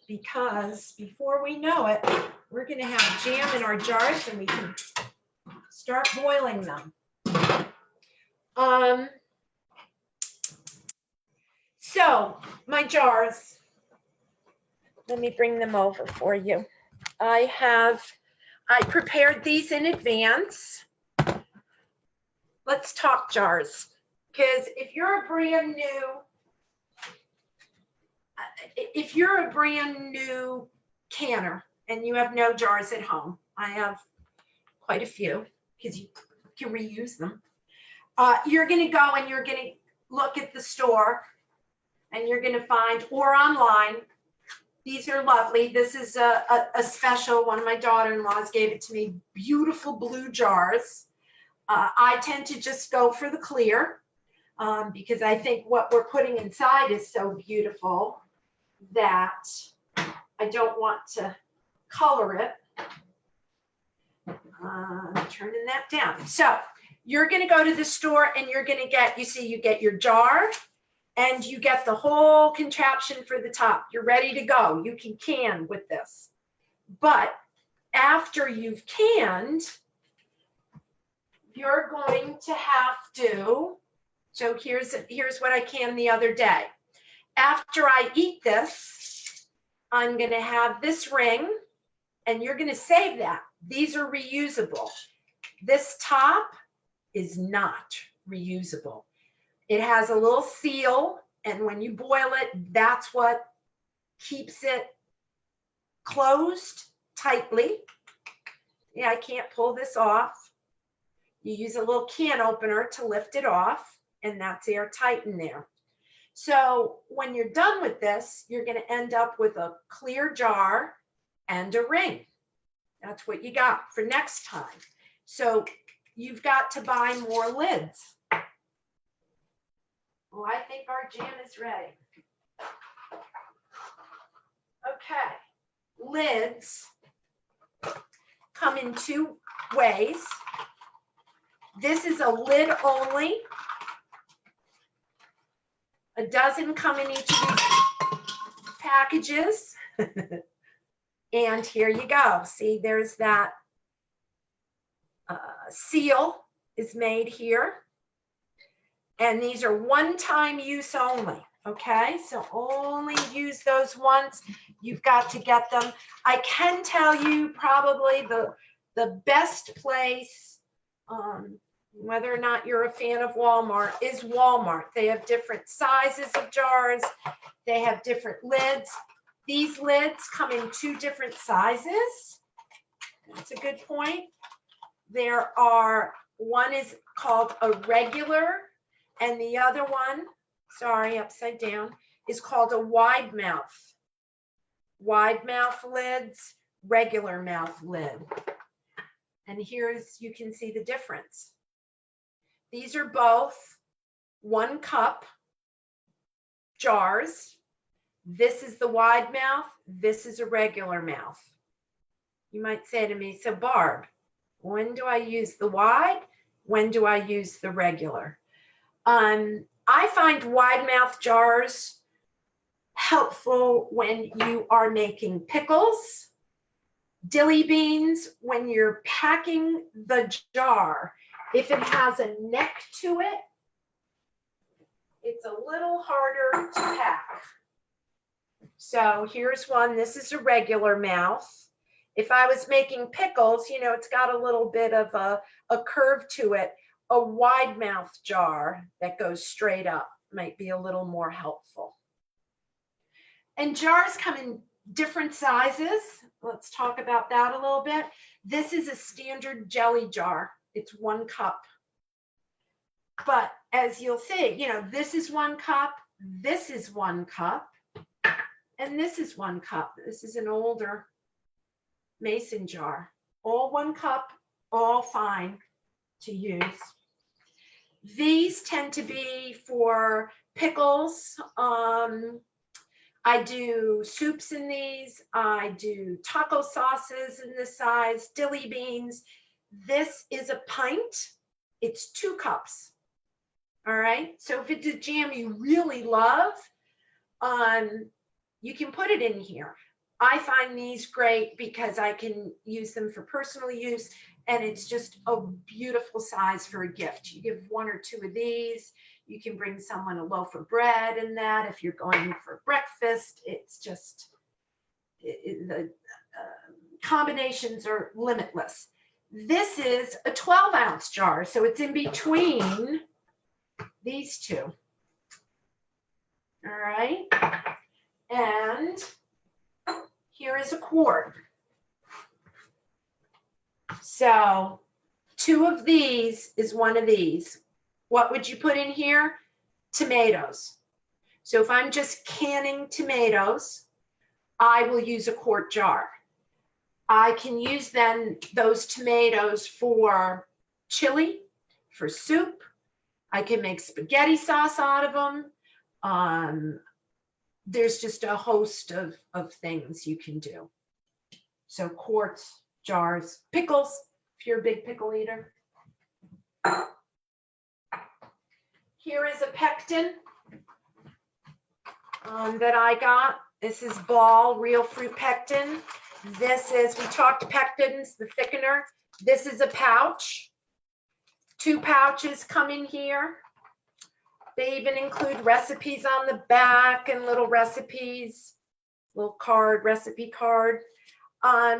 because before we know it, we're going to have jam in our jars and we can start boiling them. So my jars, let me bring them over for you. I prepared these in advance. Let's talk jars, because if you're a brand new canner and you have no jars at home, I have quite a few because you can reuse them. You're going to go and you're going to look at the store and you're going to find, or online. These are lovely. This is a special, one of my daughter-in-laws gave it to me, beautiful blue jars. I tend to just go for the clear because I think what we're putting inside is so beautiful that I don't want to color it. Turning that down. So you're going to go to the store and you're going to get, you get your jar and you get the whole contraption for the top. You're ready to go. You can can with this. But after you've canned, you're going to have to, so here's what I canned the other day. After I eat this, I'm going to have this ring and you're going to save that. These are reusable. This top is not reusable. It has a little seal, and when you boil it, that's what keeps it closed tightly. Yeah, I can't pull this off. You use a little can opener to lift it off, and that's airtight in there. So when you're done with this, you're going to end up with a clear jar and a ring. That's what you got for next time. So you've got to buy more lids. Well, I think our jam is ready. Okay, lids come in two ways. This is a lid only. A dozen come in each of these packages. And here you go. See, there's that seal is made here. And these are one-time use only. Okay, so only use those once. You've got to get them. I can tell you probably the best place, whether or not you're a fan of Walmart, is Walmart. They have different sizes of jars. They have different lids. These lids come in 2 different sizes. That's a good point. There are, one is called a regular, and the other one, sorry, upside down, is called a wide mouth. Wide mouth lids, regular mouth lid. And here's, you can see the difference. These are both 1 cup jars. This is the wide mouth. This is a regular mouth. You might say to me, so Barb, when do I use the wide? When do I use the regular? I find wide mouth jars helpful when you are making pickles, dilly beans, when you're packing the jar. If it has a neck to it, it's a little harder to pack. So here's one. This is a regular mouth. If I was making pickles, you know, it's got a little bit of a curve to it. A wide mouth jar that goes straight up might be a little more helpful. And jars come in different sizes. Let's talk about that a little bit. This is a standard jelly jar. It's 1 cup. But as you'll see, you know, this is 1 cup, this is 1 cup, and this is 1 cup. This is an older mason jar. All 1 cup, all fine to use. These tend to be for pickles. I do soups in these. I do taco sauces in this size, dilly beans. This is a pint. It's 2 cups. All right. So if it's a jam you really love, you can put it in here. I find these great because I can use them for personal use, and it's just a beautiful size for a gift. You give 1 or 2 of these. You can bring someone a loaf of bread in that. If you're going for breakfast, it's just, the combinations are limitless. This is a 12-ounce jar, so it's in between these 2. All right. And here is a quart. So 2 of these is 1 of these. What would you put in here? Tomatoes. So if I'm just canning tomatoes, I will use a quart jar. I can use then those tomatoes for chili, for soup. I can make spaghetti sauce out of them. There's just a host of things you can do. So quarts, jars, pickles, if you're a big pickle eater. Here is a pectin that I got. This is Ball Real Fruit Pectin. This is, we talked pectins, the thickener. This is a pouch. 2 pouches come in here. They even include recipes on the back and little recipes, little card, recipe card. A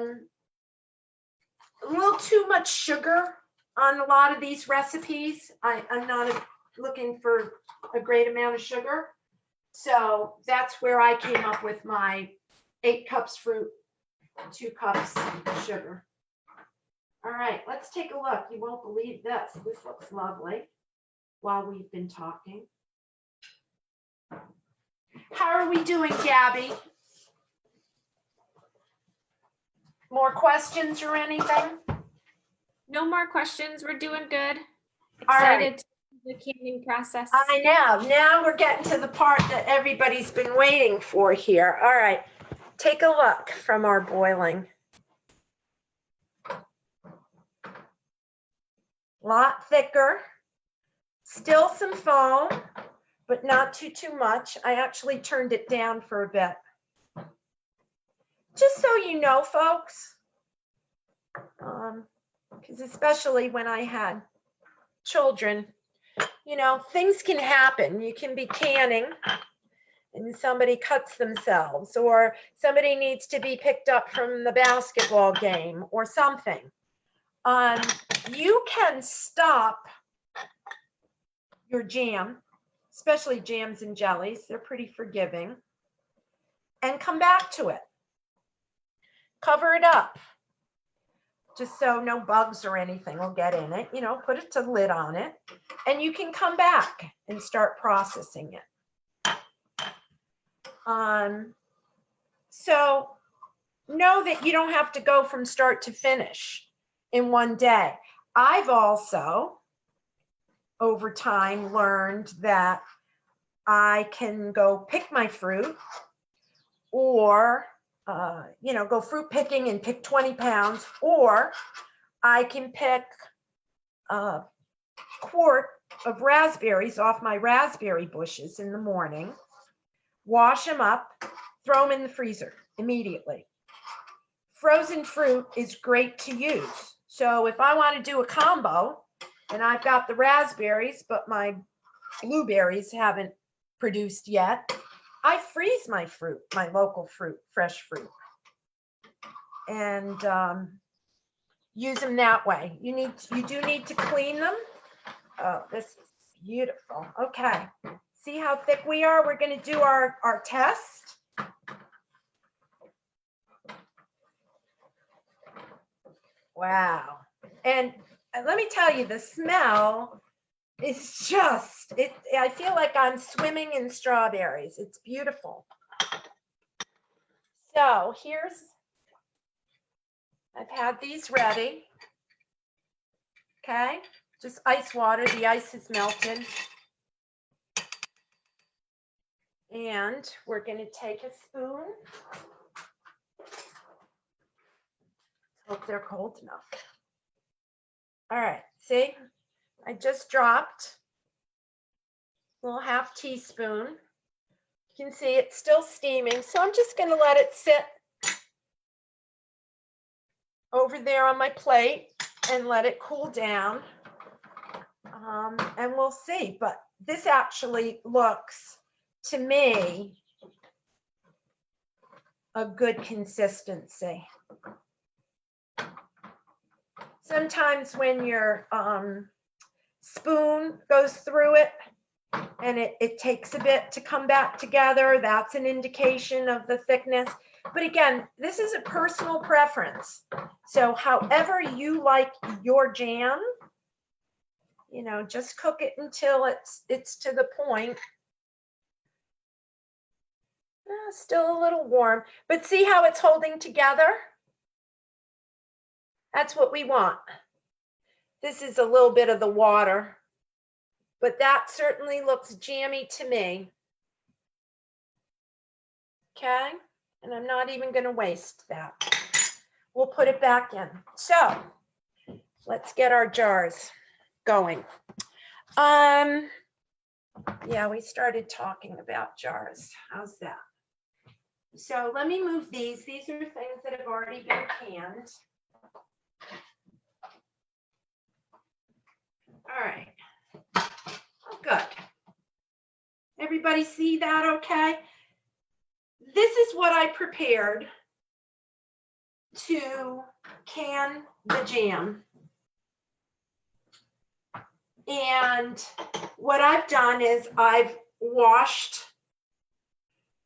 little too much sugar on a lot of these recipes. I'm not looking for a great amount of sugar. So that's where I came up with my 8 cups fruit, 2 cups sugar. All right, let's take a look. You won't believe this. This looks lovely while we've been talking. How are we doing, Gabby? More questions or anything? No more questions. We're doing good. All right. Excited to the canning process. I know. Now we're getting to the part that everybody's been waiting for here. All right. Take a look from our boiling. Lot thicker. Still some foam, but not too much. I actually turned it down for a bit. Just so you know, folks, because especially when I had children, you know, things can happen. You can be canning and somebody cuts themselves, or somebody needs to be picked up from the basketball game or something. You can stop your jam, especially jams and jellies. They're pretty forgiving, and come back to it. Cover it up, just so no bugs or anything will get in it. You know, put a lid on it, and you can come back and start processing it. So know that you don't have to go from start to finish in one day. I've also, over time, learned that I can go pick my fruit, or you know, go fruit picking and pick 20 pounds, or I can pick a quart of raspberries off my raspberry bushes in the morning, wash them up, throw them in the freezer immediately. Frozen fruit is great to use. So if I want to do a combo and I've got the raspberries, but my blueberries haven't produced yet, I freeze my fruit, my local fruit, fresh fruit, and use them that way. You do need to clean them. Oh, this is beautiful. Okay, see how thick we are? We're going to do our test. Wow. And let me tell you, the smell is just, I feel like I'm swimming in strawberries. It's beautiful. So I've had these ready. Okay, just ice water. The ice is melted. And we're going to take a spoon. Hope they're cold enough. All right, see, I just dropped a little half teaspoon. You can see it's still steaming, so I'm just going to let it sit over there on my plate and let it cool down, and we'll see. But this actually looks, to me, a good consistency. Sometimes when your spoon goes through it and it takes a bit to come back together, that's an indication of the thickness. But again, this is a personal preference. So however you like your jam, you know, just cook it until it's to the point. Still a little warm, but see how it's holding together? That's what we want. This is a little bit of the water, but that certainly looks jammy to me. Okay, and I'm not even going to waste that. We'll put it back in. So let's get our jars going. Yeah, we started talking about jars. How's that? So let me move these. These are things that have already been canned. All right. Oh, good. Everybody see that okay? This is what I prepared to can the jam. And what I've done is I've washed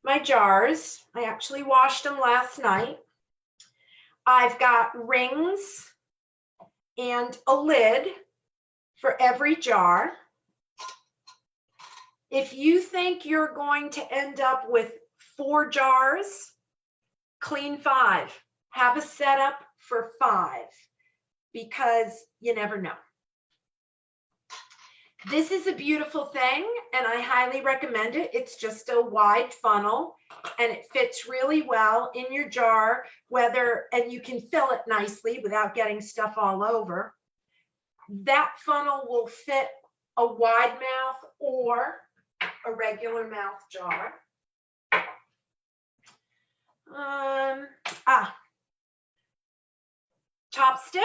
my jars. I actually washed them last night. I've got rings and a lid for every jar. If you think you're going to end up with 4 jars, clean 5. Have a setup for 5, because you never know. This is a beautiful thing, and I highly recommend it. It's just a wide funnel, and it fits really well in your jar, and you can fill it nicely without getting stuff all over. That funnel will fit a wide mouth or a regular mouth jar. Chopstick.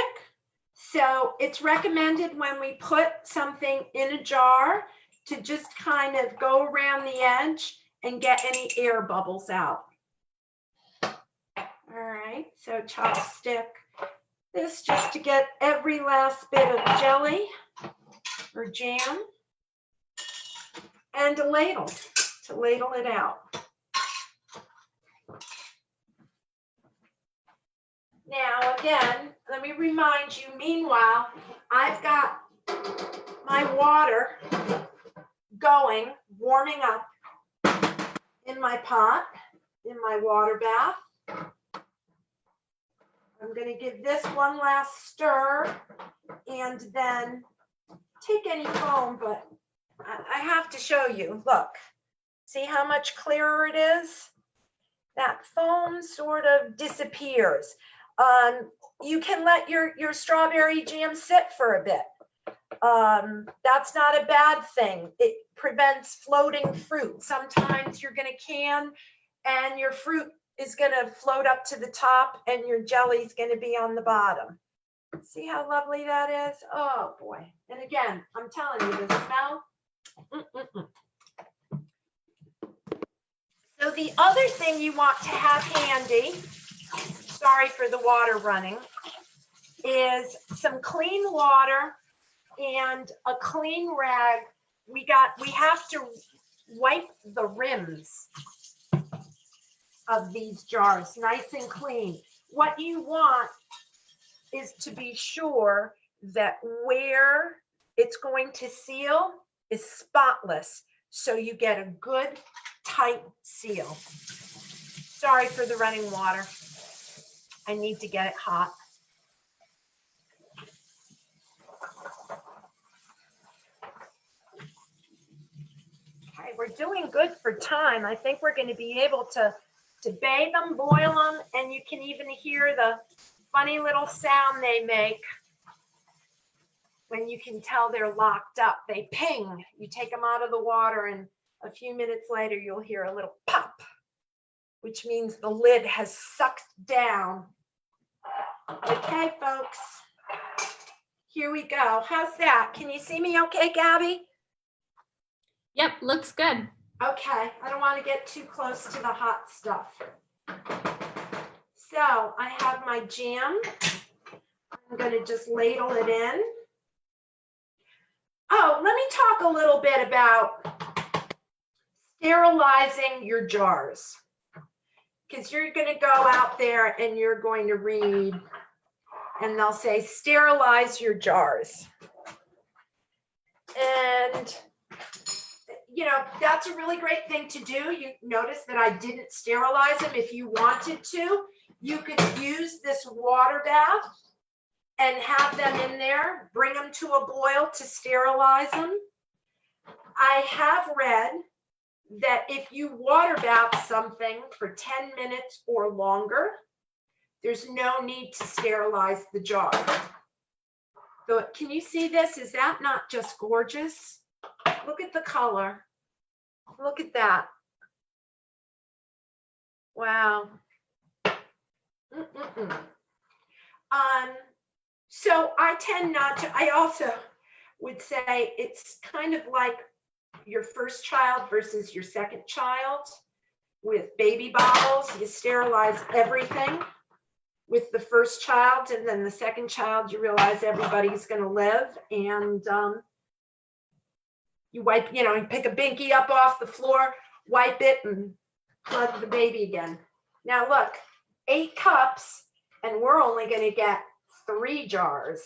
So it's recommended when we put something in a jar to just kind of go around the edge and get any air bubbles out. All right, so chopstick. This just to get every last bit of jelly or jam. And a ladle to ladle it out. Now, again, let me remind you, meanwhile, I've got my water going, warming up in my pot, in my water bath. I'm going to give this one last stir and then take any foam, but I have to show you. Look, see how much clearer it is? That foam sort of disappears. You can let your strawberry jam sit for a bit. That's not a bad thing. It prevents floating fruit. Sometimes you're going to can and your fruit is going to float up to the top and your jelly is going to be on the bottom. See how lovely that is? Oh boy. And again, I'm telling you, the smell. So the other thing you want to have handy, sorry for the water running, is some clean water and a clean rag. We have to wipe the rims of these jars nice and clean. What you want is to be sure that where it's going to seal is spotless, so you get a good tight seal. Sorry for the running water. I need to get it hot. Okay, we're doing good for time. I think we're going to be able to bathe them, boil them, and you can even hear the funny little sound they make when you can tell they're locked up. They ping. You take them out of the water and a few minutes later you'll hear a little pop, which means the lid has sucked down. Okay, folks, here we go. How's that? Can you see me okay, Gabby? Yep, looks good. Okay, I don't want to get too close to the hot stuff. So I have my jam. I'm going to just ladle it in. Oh, let me talk a little bit about sterilizing your jars, because you're going to go out there and you're going to read and they'll say sterilize your jars. And you know, that's a really great thing to do. You notice that I didn't sterilize them. If you wanted to, you could use this water bath and have them in there, bring them to a boil to sterilize them. I have read that if you water bath something for 10 minutes or longer, there's no need to sterilize the jar. So can you see this? Is that not just gorgeous? Look at the color. Look at that. Wow. So I tend not to, I also would say it's kind of like your first child versus your second child. With baby bottles, you sterilize everything with the first child, and then the second child, you realize everybody's going to live, and you wipe, you know, you pick a binky up off the floor, wipe it, and plug the baby again. Now look, 8 cups, and we're only going to get 3 jars.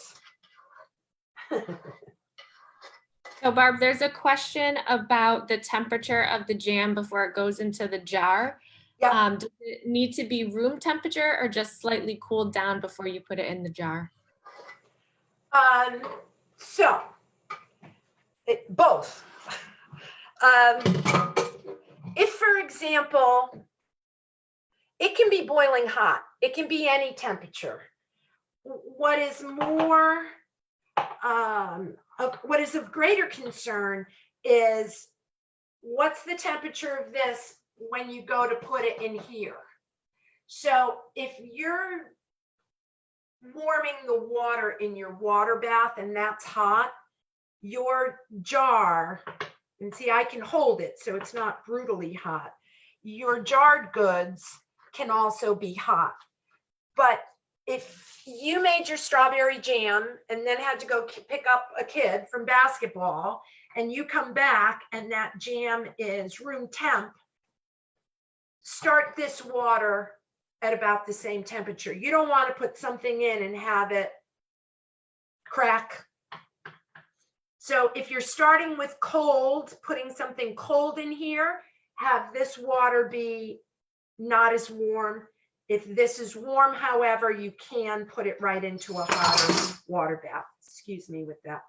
So Barb, there's a question about the temperature of the jam before it goes into the jar. Yeah. Does it need to be room temperature or just slightly cooled down before you put it in the jar? Both. If, for example, it can be boiling hot, it can be any temperature. What is more, what is of greater concern is what's the temperature of this when you go to put it in here? So if you're warming the water in your water bath and that's hot, your jar, and see, I can hold it so it's not brutally hot. Your jarred goods can also be hot. But if you made your strawberry jam and then had to go pick up a kid from basketball and you come back and that jam is room temp, start this water at about the same temperature. You don't want to put something in and have it crack. So if you're starting with cold, putting something cold in here, have this water be not as warm. If this is warm, however, you can put it right into a hotter water bath. Excuse me with that.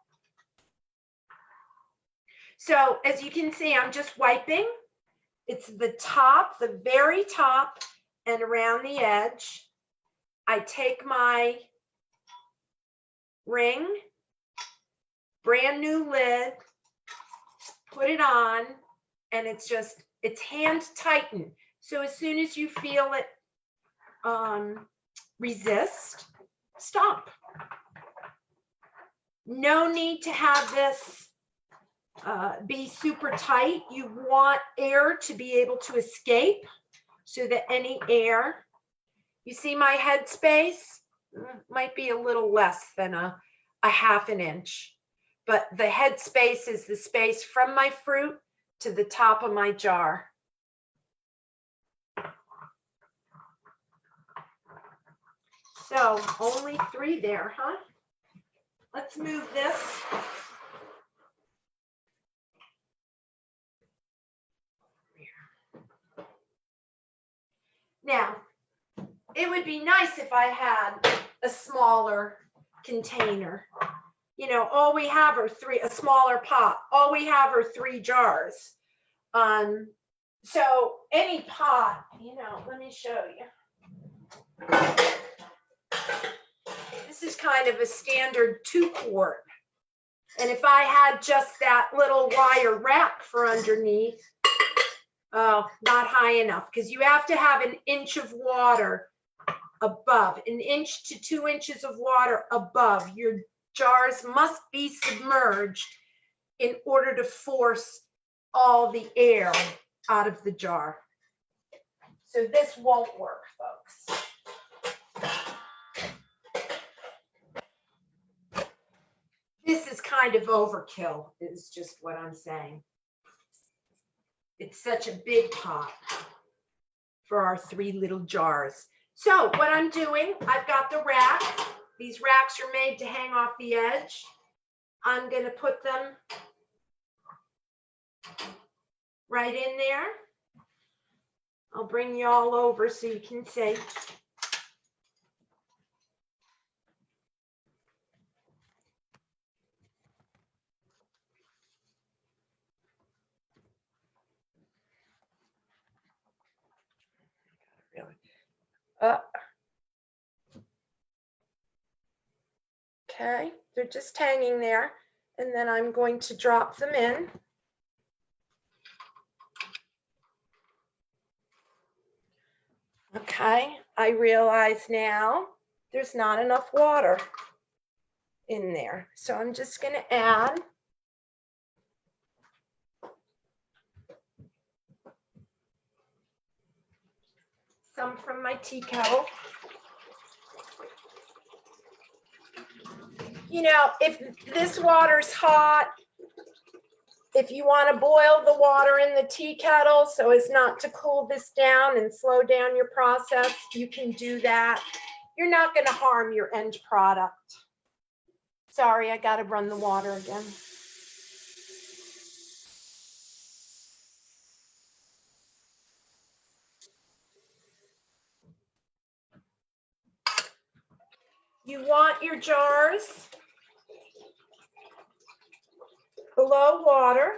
So as you can see, I'm just wiping. It's the top, the very top, and around the edge. I take my ring, brand new lid, put it on, and it's hand tightened. So as soon as you feel it resist, stop. No need to have this be super tight. You want air to be able to escape so that any air, you see my head space might be a little less than a half an inch, but the head space is the space from my fruit to the top of my jar. So only 3 there, huh? Let's move this. Now, it would be nice if I had a smaller container. You know, all we have are a smaller pot. All we have are 3 jars. So any pot, you know, let me show you. This is kind of a standard 2-quart. And if I had just that little wire rack for underneath, oh, not high enough, because you have to have an inch of water above, 1 inch to 2 inches of water above. Your jars must be submerged in order to force all the air out of the jar. So this won't work, folks. This is kind of overkill, is just what I'm saying. It's such a big pot for our 3 little jars. So what I'm doing, I've got the rack. These racks are made to hang off the edge. I'm going to put them right in there. I'll bring you all over so you can see. Okay, they're just hanging there, and then I'm going to drop them in. Okay, I realize now there's not enough water in there, so I'm just going to add some from my tea kettle. You know, if this water's hot, if you want to boil the water in the tea kettle so as not to cool this down and slow down your process, you can do that. You're not going to harm your end product. Sorry, I got to run the water again. You want your jars below water.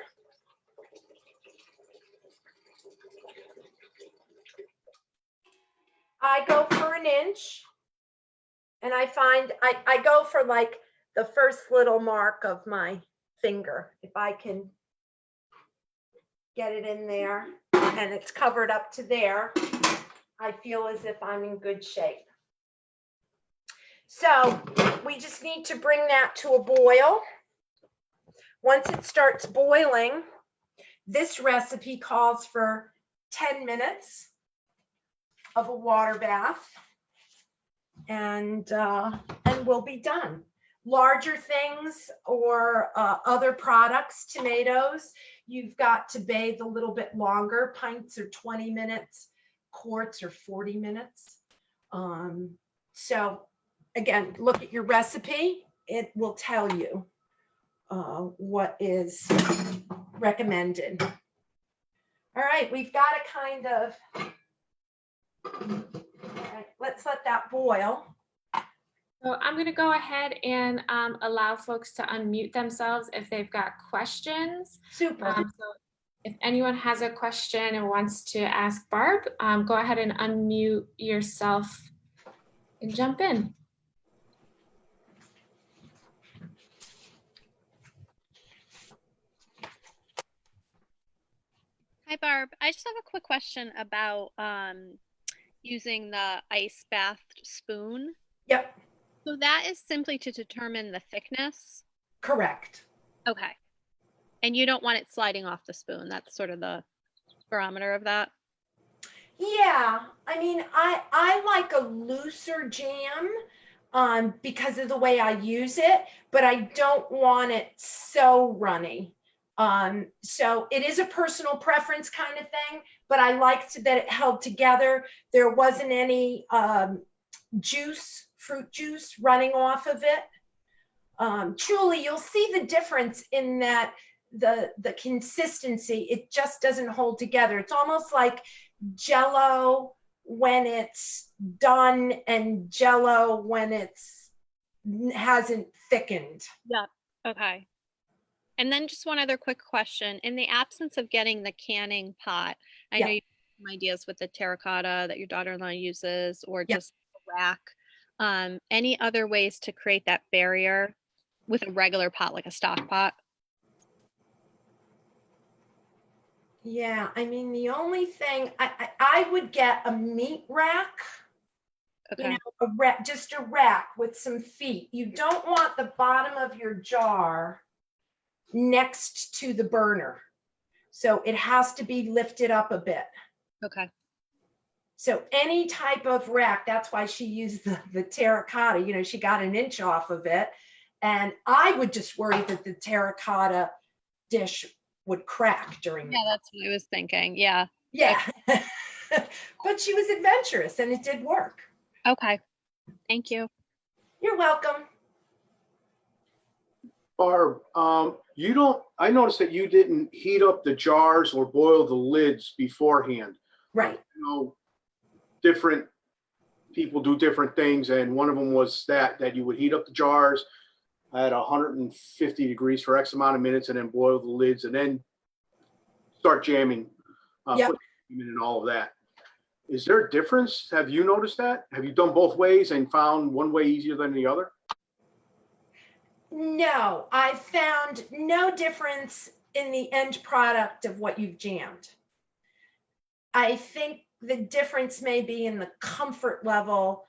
I go for 1 inch, and I find I go for like the first little mark of my finger. If I can get it in there, and it's covered up to there, I feel as if I'm in good shape. So we just need to bring that to a boil. Once it starts boiling, this recipe calls for 10 minutes of a water bath, and we'll be done. Larger things or other products, tomatoes, you've got to bathe a little bit longer. Pints are 20 minutes, quarts are 40 minutes. So again, look at your recipe. It will tell you what is recommended. All right, we've got to kind of, all right, let's let that boil. So I'm going to go ahead and allow folks to unmute themselves if they've got questions. Super. So if anyone has a question or wants to ask Barb, go ahead and unmute yourself and jump in. Hi, Barb. I just have a quick question about using the ice bath spoon. Yep, So that is simply to determine the thickness. correct. Okay. And you don't want it sliding off the spoon. That's sort of the barometer of that. Yeah, I mean, I like a looser jam because of the way I use it, but I don't want it so runny. So it is a personal preference kind of thing, but I liked that it held together. There wasn't any juice, fruit juice running off of it. Truly, you'll see the difference in that the consistency, it just doesn't hold together. It's almost like Jell-O when it's done and Jell-O when it's hasn't thickened. Yeah. Okay. And then just one other quick question. In the absence of getting the canning pot, I know you have some ideas with the terracotta that your daughter-in-law uses, or just a rack. Any other ways to create that barrier with a regular pot, like a stock pot? Yeah, I mean, the only thing I would get a meat rack, Okay. you know, just a rack with some feet. You don't want the bottom of your jar next to the burner. So it has to be lifted up a bit. Okay. So any type of rack, that's why she used the terracotta, you know, she got an inch off of it. And I would just worry that the terracotta dish would crack during Yeah, that's what I was thinking. Yeah. Yeah. But she was adventurous and it did work. Okay. Thank you. You're welcome. Barb, I noticed that you didn't heat up the jars or boil the lids beforehand. Right. You know, different people do different things, and one of them was that you would heat up the jars at 150 degrees for X amount of minutes, and then boil the lids, and then start jamming, Yep. put them in and all of that. Is there a difference? Have you noticed that? Have you done both ways and found one way easier than the other? No, I found no difference in the end product of what you've jammed. I think the difference may be in the comfort level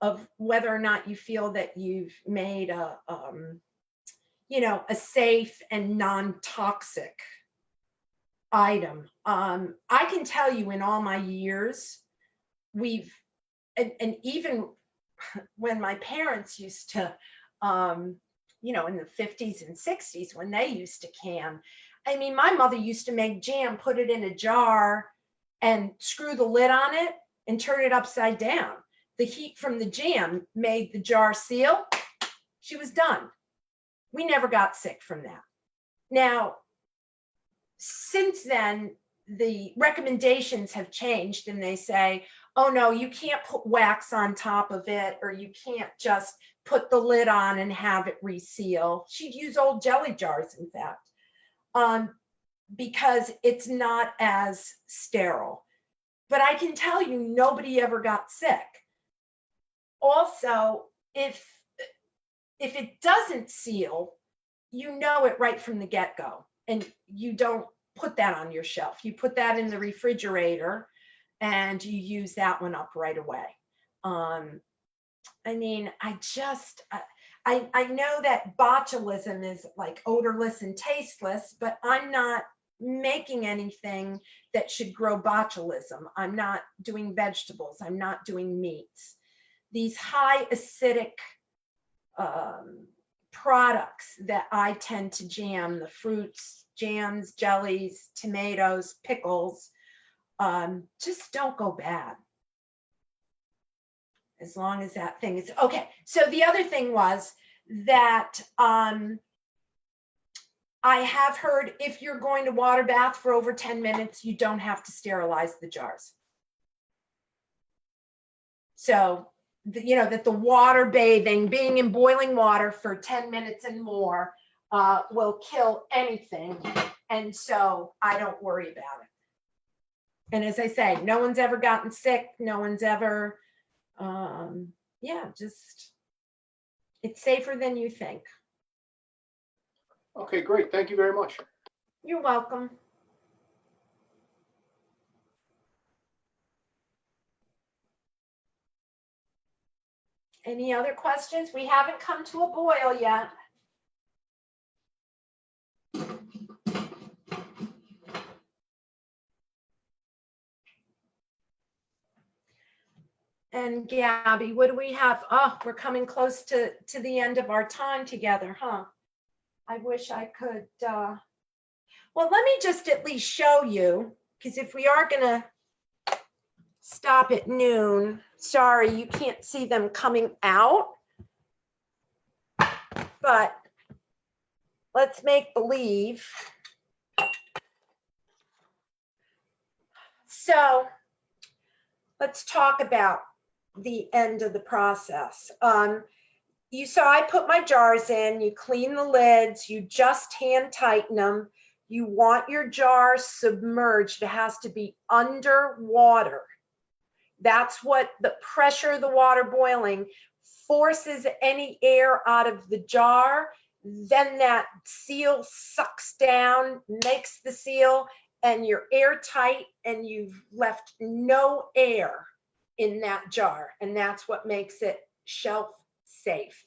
of whether or not you feel that you've made a safe and non-toxic item. I can tell you in all my years, and even when my parents used to, in the 50s and 60s, when they used to can, I mean, my mother used to make jam, put it in a jar and screw the lid on it and turn it upside down. The heat from the jam made the jar seal. She was done. We never got sick from that. Now, since then, the recommendations have changed and they say, oh no, you can't put wax on top of it, or you can't just put the lid on and have it reseal. She'd use old jelly jars, in fact, because it's not as sterile. But I can tell you, nobody ever got sick. Also, if it doesn't seal, you know it right from the get-go, and you don't put that on your shelf. You put that in the refrigerator and you use that one up right away. I mean, I know that botulism is like odorless and tasteless, but I'm not making anything that should grow botulism. I'm not doing vegetables. I'm not doing meats. These high acidic products that I tend to jam, the fruits, jams, jellies, tomatoes, pickles, just don't go bad. As long as that thing is okay. So the other thing was that I have heard if you're going to water bath for over 10 minutes, you don't have to sterilize the jars. So, you know, that the water bathing, being in boiling water for 10 minutes and more will kill anything. And so I don't worry about it. And as I say, no one's ever gotten sick. No one's ever, yeah, just, it's safer than you think. Okay, great. Thank you very much. You're welcome. Any other questions? We haven't come to a boil yet. And Gabby, what do we have? Oh, we're coming close to the end of our time together, huh? I wish I could, well, let me just at least show you, because if we are gonna stop at noon, sorry, you can't see them coming out, but let's make believe. So let's talk about the end of the process. You saw I put my jars in, you clean the lids, you just hand tighten them. You want your jar submerged. It has to be underwater. That's what the pressure of the water boiling forces any air out of the jar. Then that seal sucks down, makes the seal, and you're airtight and you've left no air in that jar. And that's what makes it shelf safe.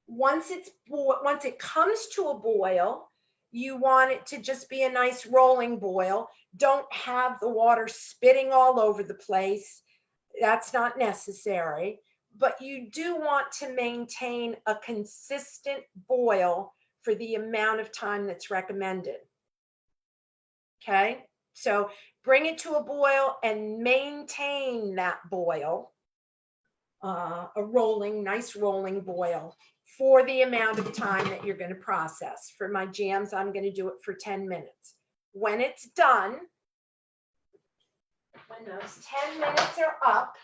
Once it comes to a boil, you want it to just be a nice rolling boil. Don't have the water spitting all over the place. That's not necessary. But you do want to maintain a consistent boil for the amount of time that's recommended. Okay, so bring it to a boil and maintain that boil, a nice rolling boil for the amount of time that you're going to process. For my jams, I'm going to do it for 10 minutes. When it's done, when those 10 minutes are up,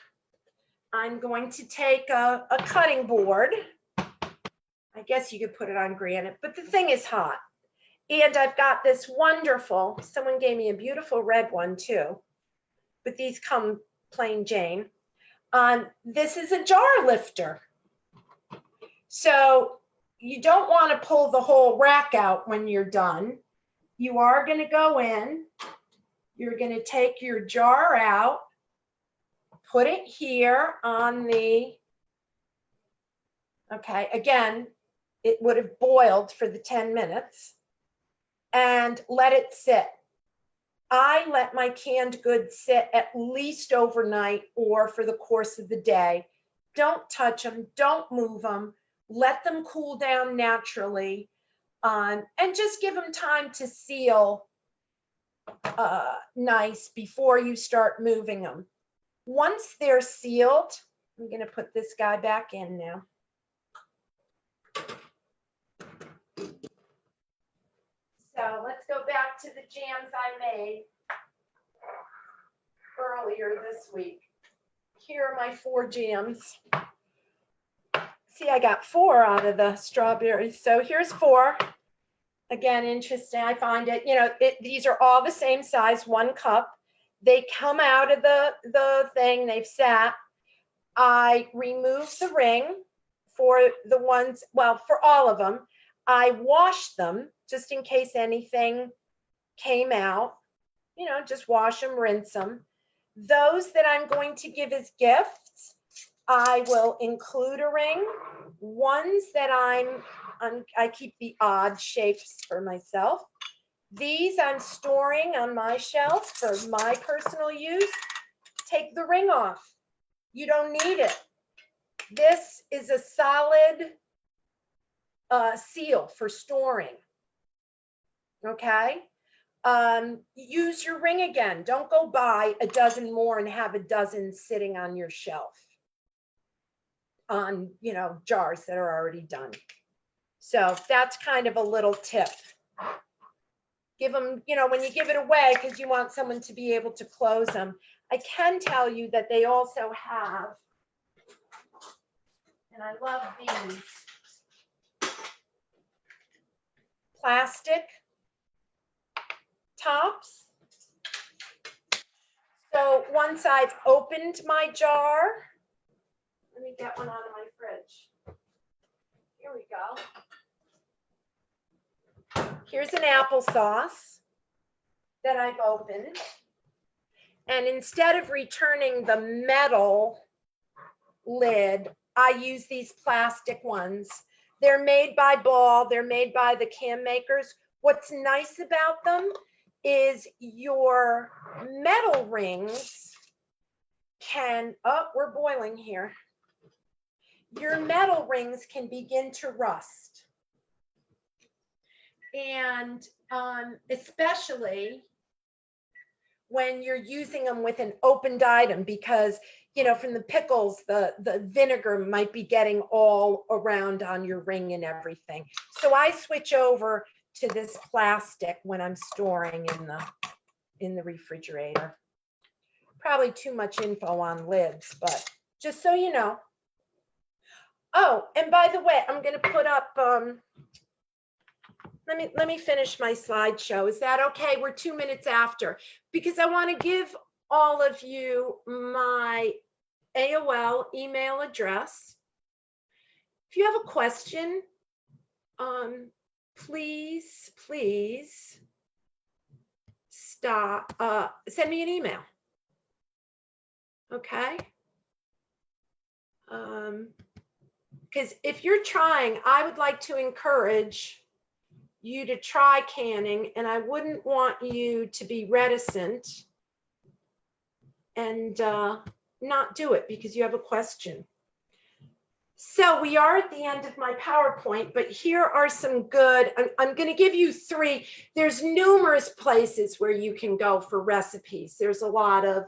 I'm going to take a cutting board. I guess you could put it on granite, but the thing is hot. And I've got this wonderful, someone gave me a beautiful red one too, but these come plain Jane. This is a jar lifter. So you don't want to pull the whole rack out when you're done. You are going to go in, you're going to take your jar out, put it here on the, okay, again, it would have boiled for the 10 minutes. And let it sit. I let my canned goods sit at least overnight or for the course of the day. Don't touch them, don't move them, let them cool down naturally, and just give them time to seal nice before you start moving them. Once they're sealed, I'm gonna put this guy back in now. So let's go back to the jams I made earlier this week. Here are my 4 jams. See, I got 4 out of the strawberries. So here's 4. Again, interesting. I find it, you know, these are all the same size, 1 cup. They come out of the thing, they've sat. I remove the ring for the ones, well, for all of them. I washed them just in case anything came out, just wash them, rinse them. Those that I'm going to give as gifts, I will include a ring. Ones that I keep the odd shapes for myself. These I'm storing on my shelf for my personal use. Take the ring off. You don't need it. This is a solid seal for storing. Okay. Use your ring again. Don't go buy a dozen more and have a dozen sitting on your shelf on, jars that are already done. So that's kind of a little tip. Give them, when you give it away, because you want someone to be able to close them. I can tell you that they also have, and I love these, plastic tops. So once I've opened my jar, let me get one out of my fridge. Here we go. Here's an applesauce that I've opened. And instead of returning the metal lid, I use these plastic ones. They're made by Ball. They're made by the can makers. What's nice about them is your metal rings can, oh, we're boiling here. Your metal rings can begin to rust. And especially when you're using them with an opened item, because, from the pickles, the vinegar might be getting all around on your ring and everything. So I switch over to this plastic when I'm storing in the refrigerator. Probably too much info on lids, but just so you know. Oh, and by the way, I'm going to put up, let me finish my slideshow. Is that okay? We're 2 minutes after, because I want to give all of you my AOL email address. If you have a question, please send me an email. Okay. Because if you're trying, I would like to encourage you to try canning, and I wouldn't want you to be reticent and not do it because you have a question. So we are at the end of my PowerPoint, but here are some good, I'm going to give you 3. There's numerous places where you can go for recipes. There's a lot of,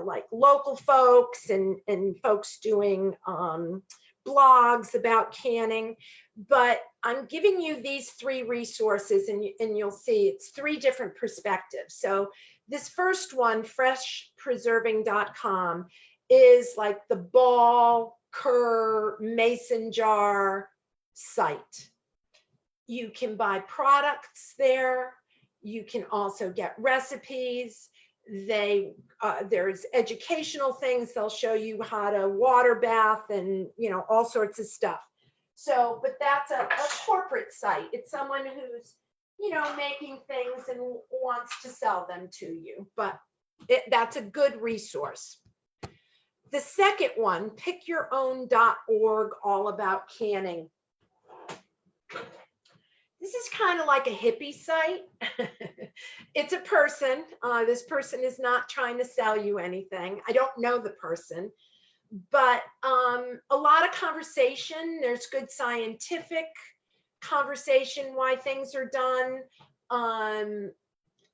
like local folks and folks doing blogs about canning, but I'm giving you these 3 resources, and you'll see it's 3 different perspectives. So this first one, freshpreserving.com, is like the Ball, Kerr, Mason jar site. You can buy products there. You can also get recipes. There's educational things. They'll show you how to water bath and, all sorts of stuff. So, but that's a corporate site. It's someone who's, making things and wants to sell them to you, but that's a good resource. The second one, pickyourown.org, all about canning. This is kind of like a hippie site. It's a person. This person is not trying to sell you anything. I don't know the person, but a lot of conversation. There's good scientific conversation why things are done. Kind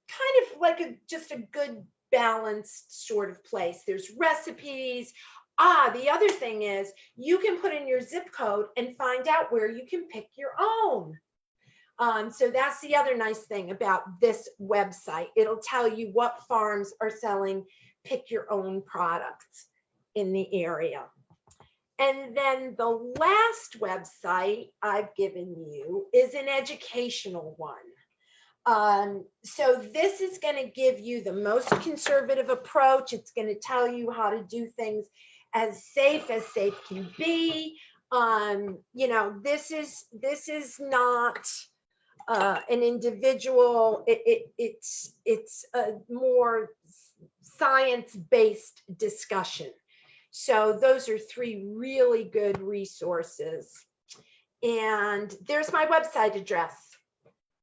of like just a good balanced sort of place. There's recipes. The other thing is you can put in your zip code and find out where you can pick your own. So that's the other nice thing about this website. It'll tell you what farms are selling pick your own products in the area. And then the last website I've given you is an educational one. So this is going to give you the most conservative approach. It's going to tell you how to do things as safe can be. You know, this is not an individual, it's a more science-based discussion. So those are 3 really good resources. And there's my website address.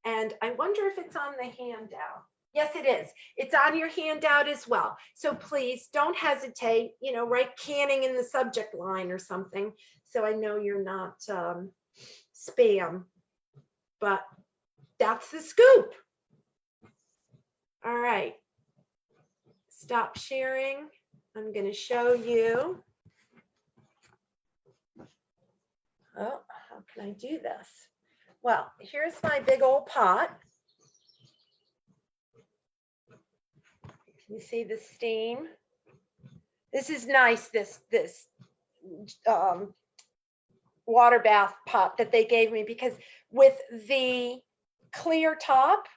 And I wonder if it's on the handout. Yes, it is. It's on your handout as well. So please don't hesitate, you know, write canning in the subject line or something. So I know you're not spam, but that's the scoop. All right. Stop sharing. I'm going to show you. Oh, how can I do this? Well, here's my big old pot. You see the steam? This is nice, this water bath pot that they gave me, because with the clear top,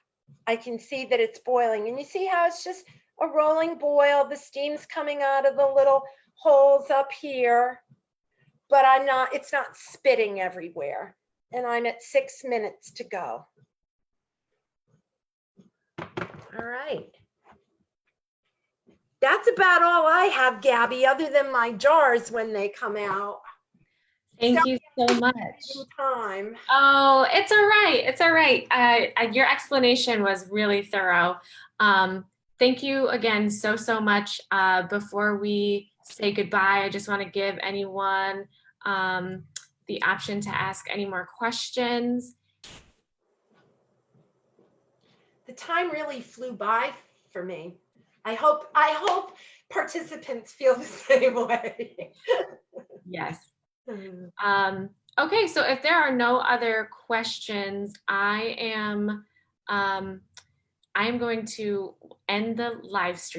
I can see that it's boiling. And you see how it's just a rolling boil. The steam's coming out of the little holes up here, but it's not spitting everywhere. And I'm at 6 minutes to go. All right. That's about all I have, Gabby, other than my jars when they come out. Thank you so much. In time. Oh, it's all right. It's all right. Your explanation was really thorough. Thank you again so much. Before we say goodbye, I just want to give anyone the option to ask any more questions. The time really flew by for me. I hope participants feel the same way. Yes. Okay, so if there are no other questions, I am going to end the live stream.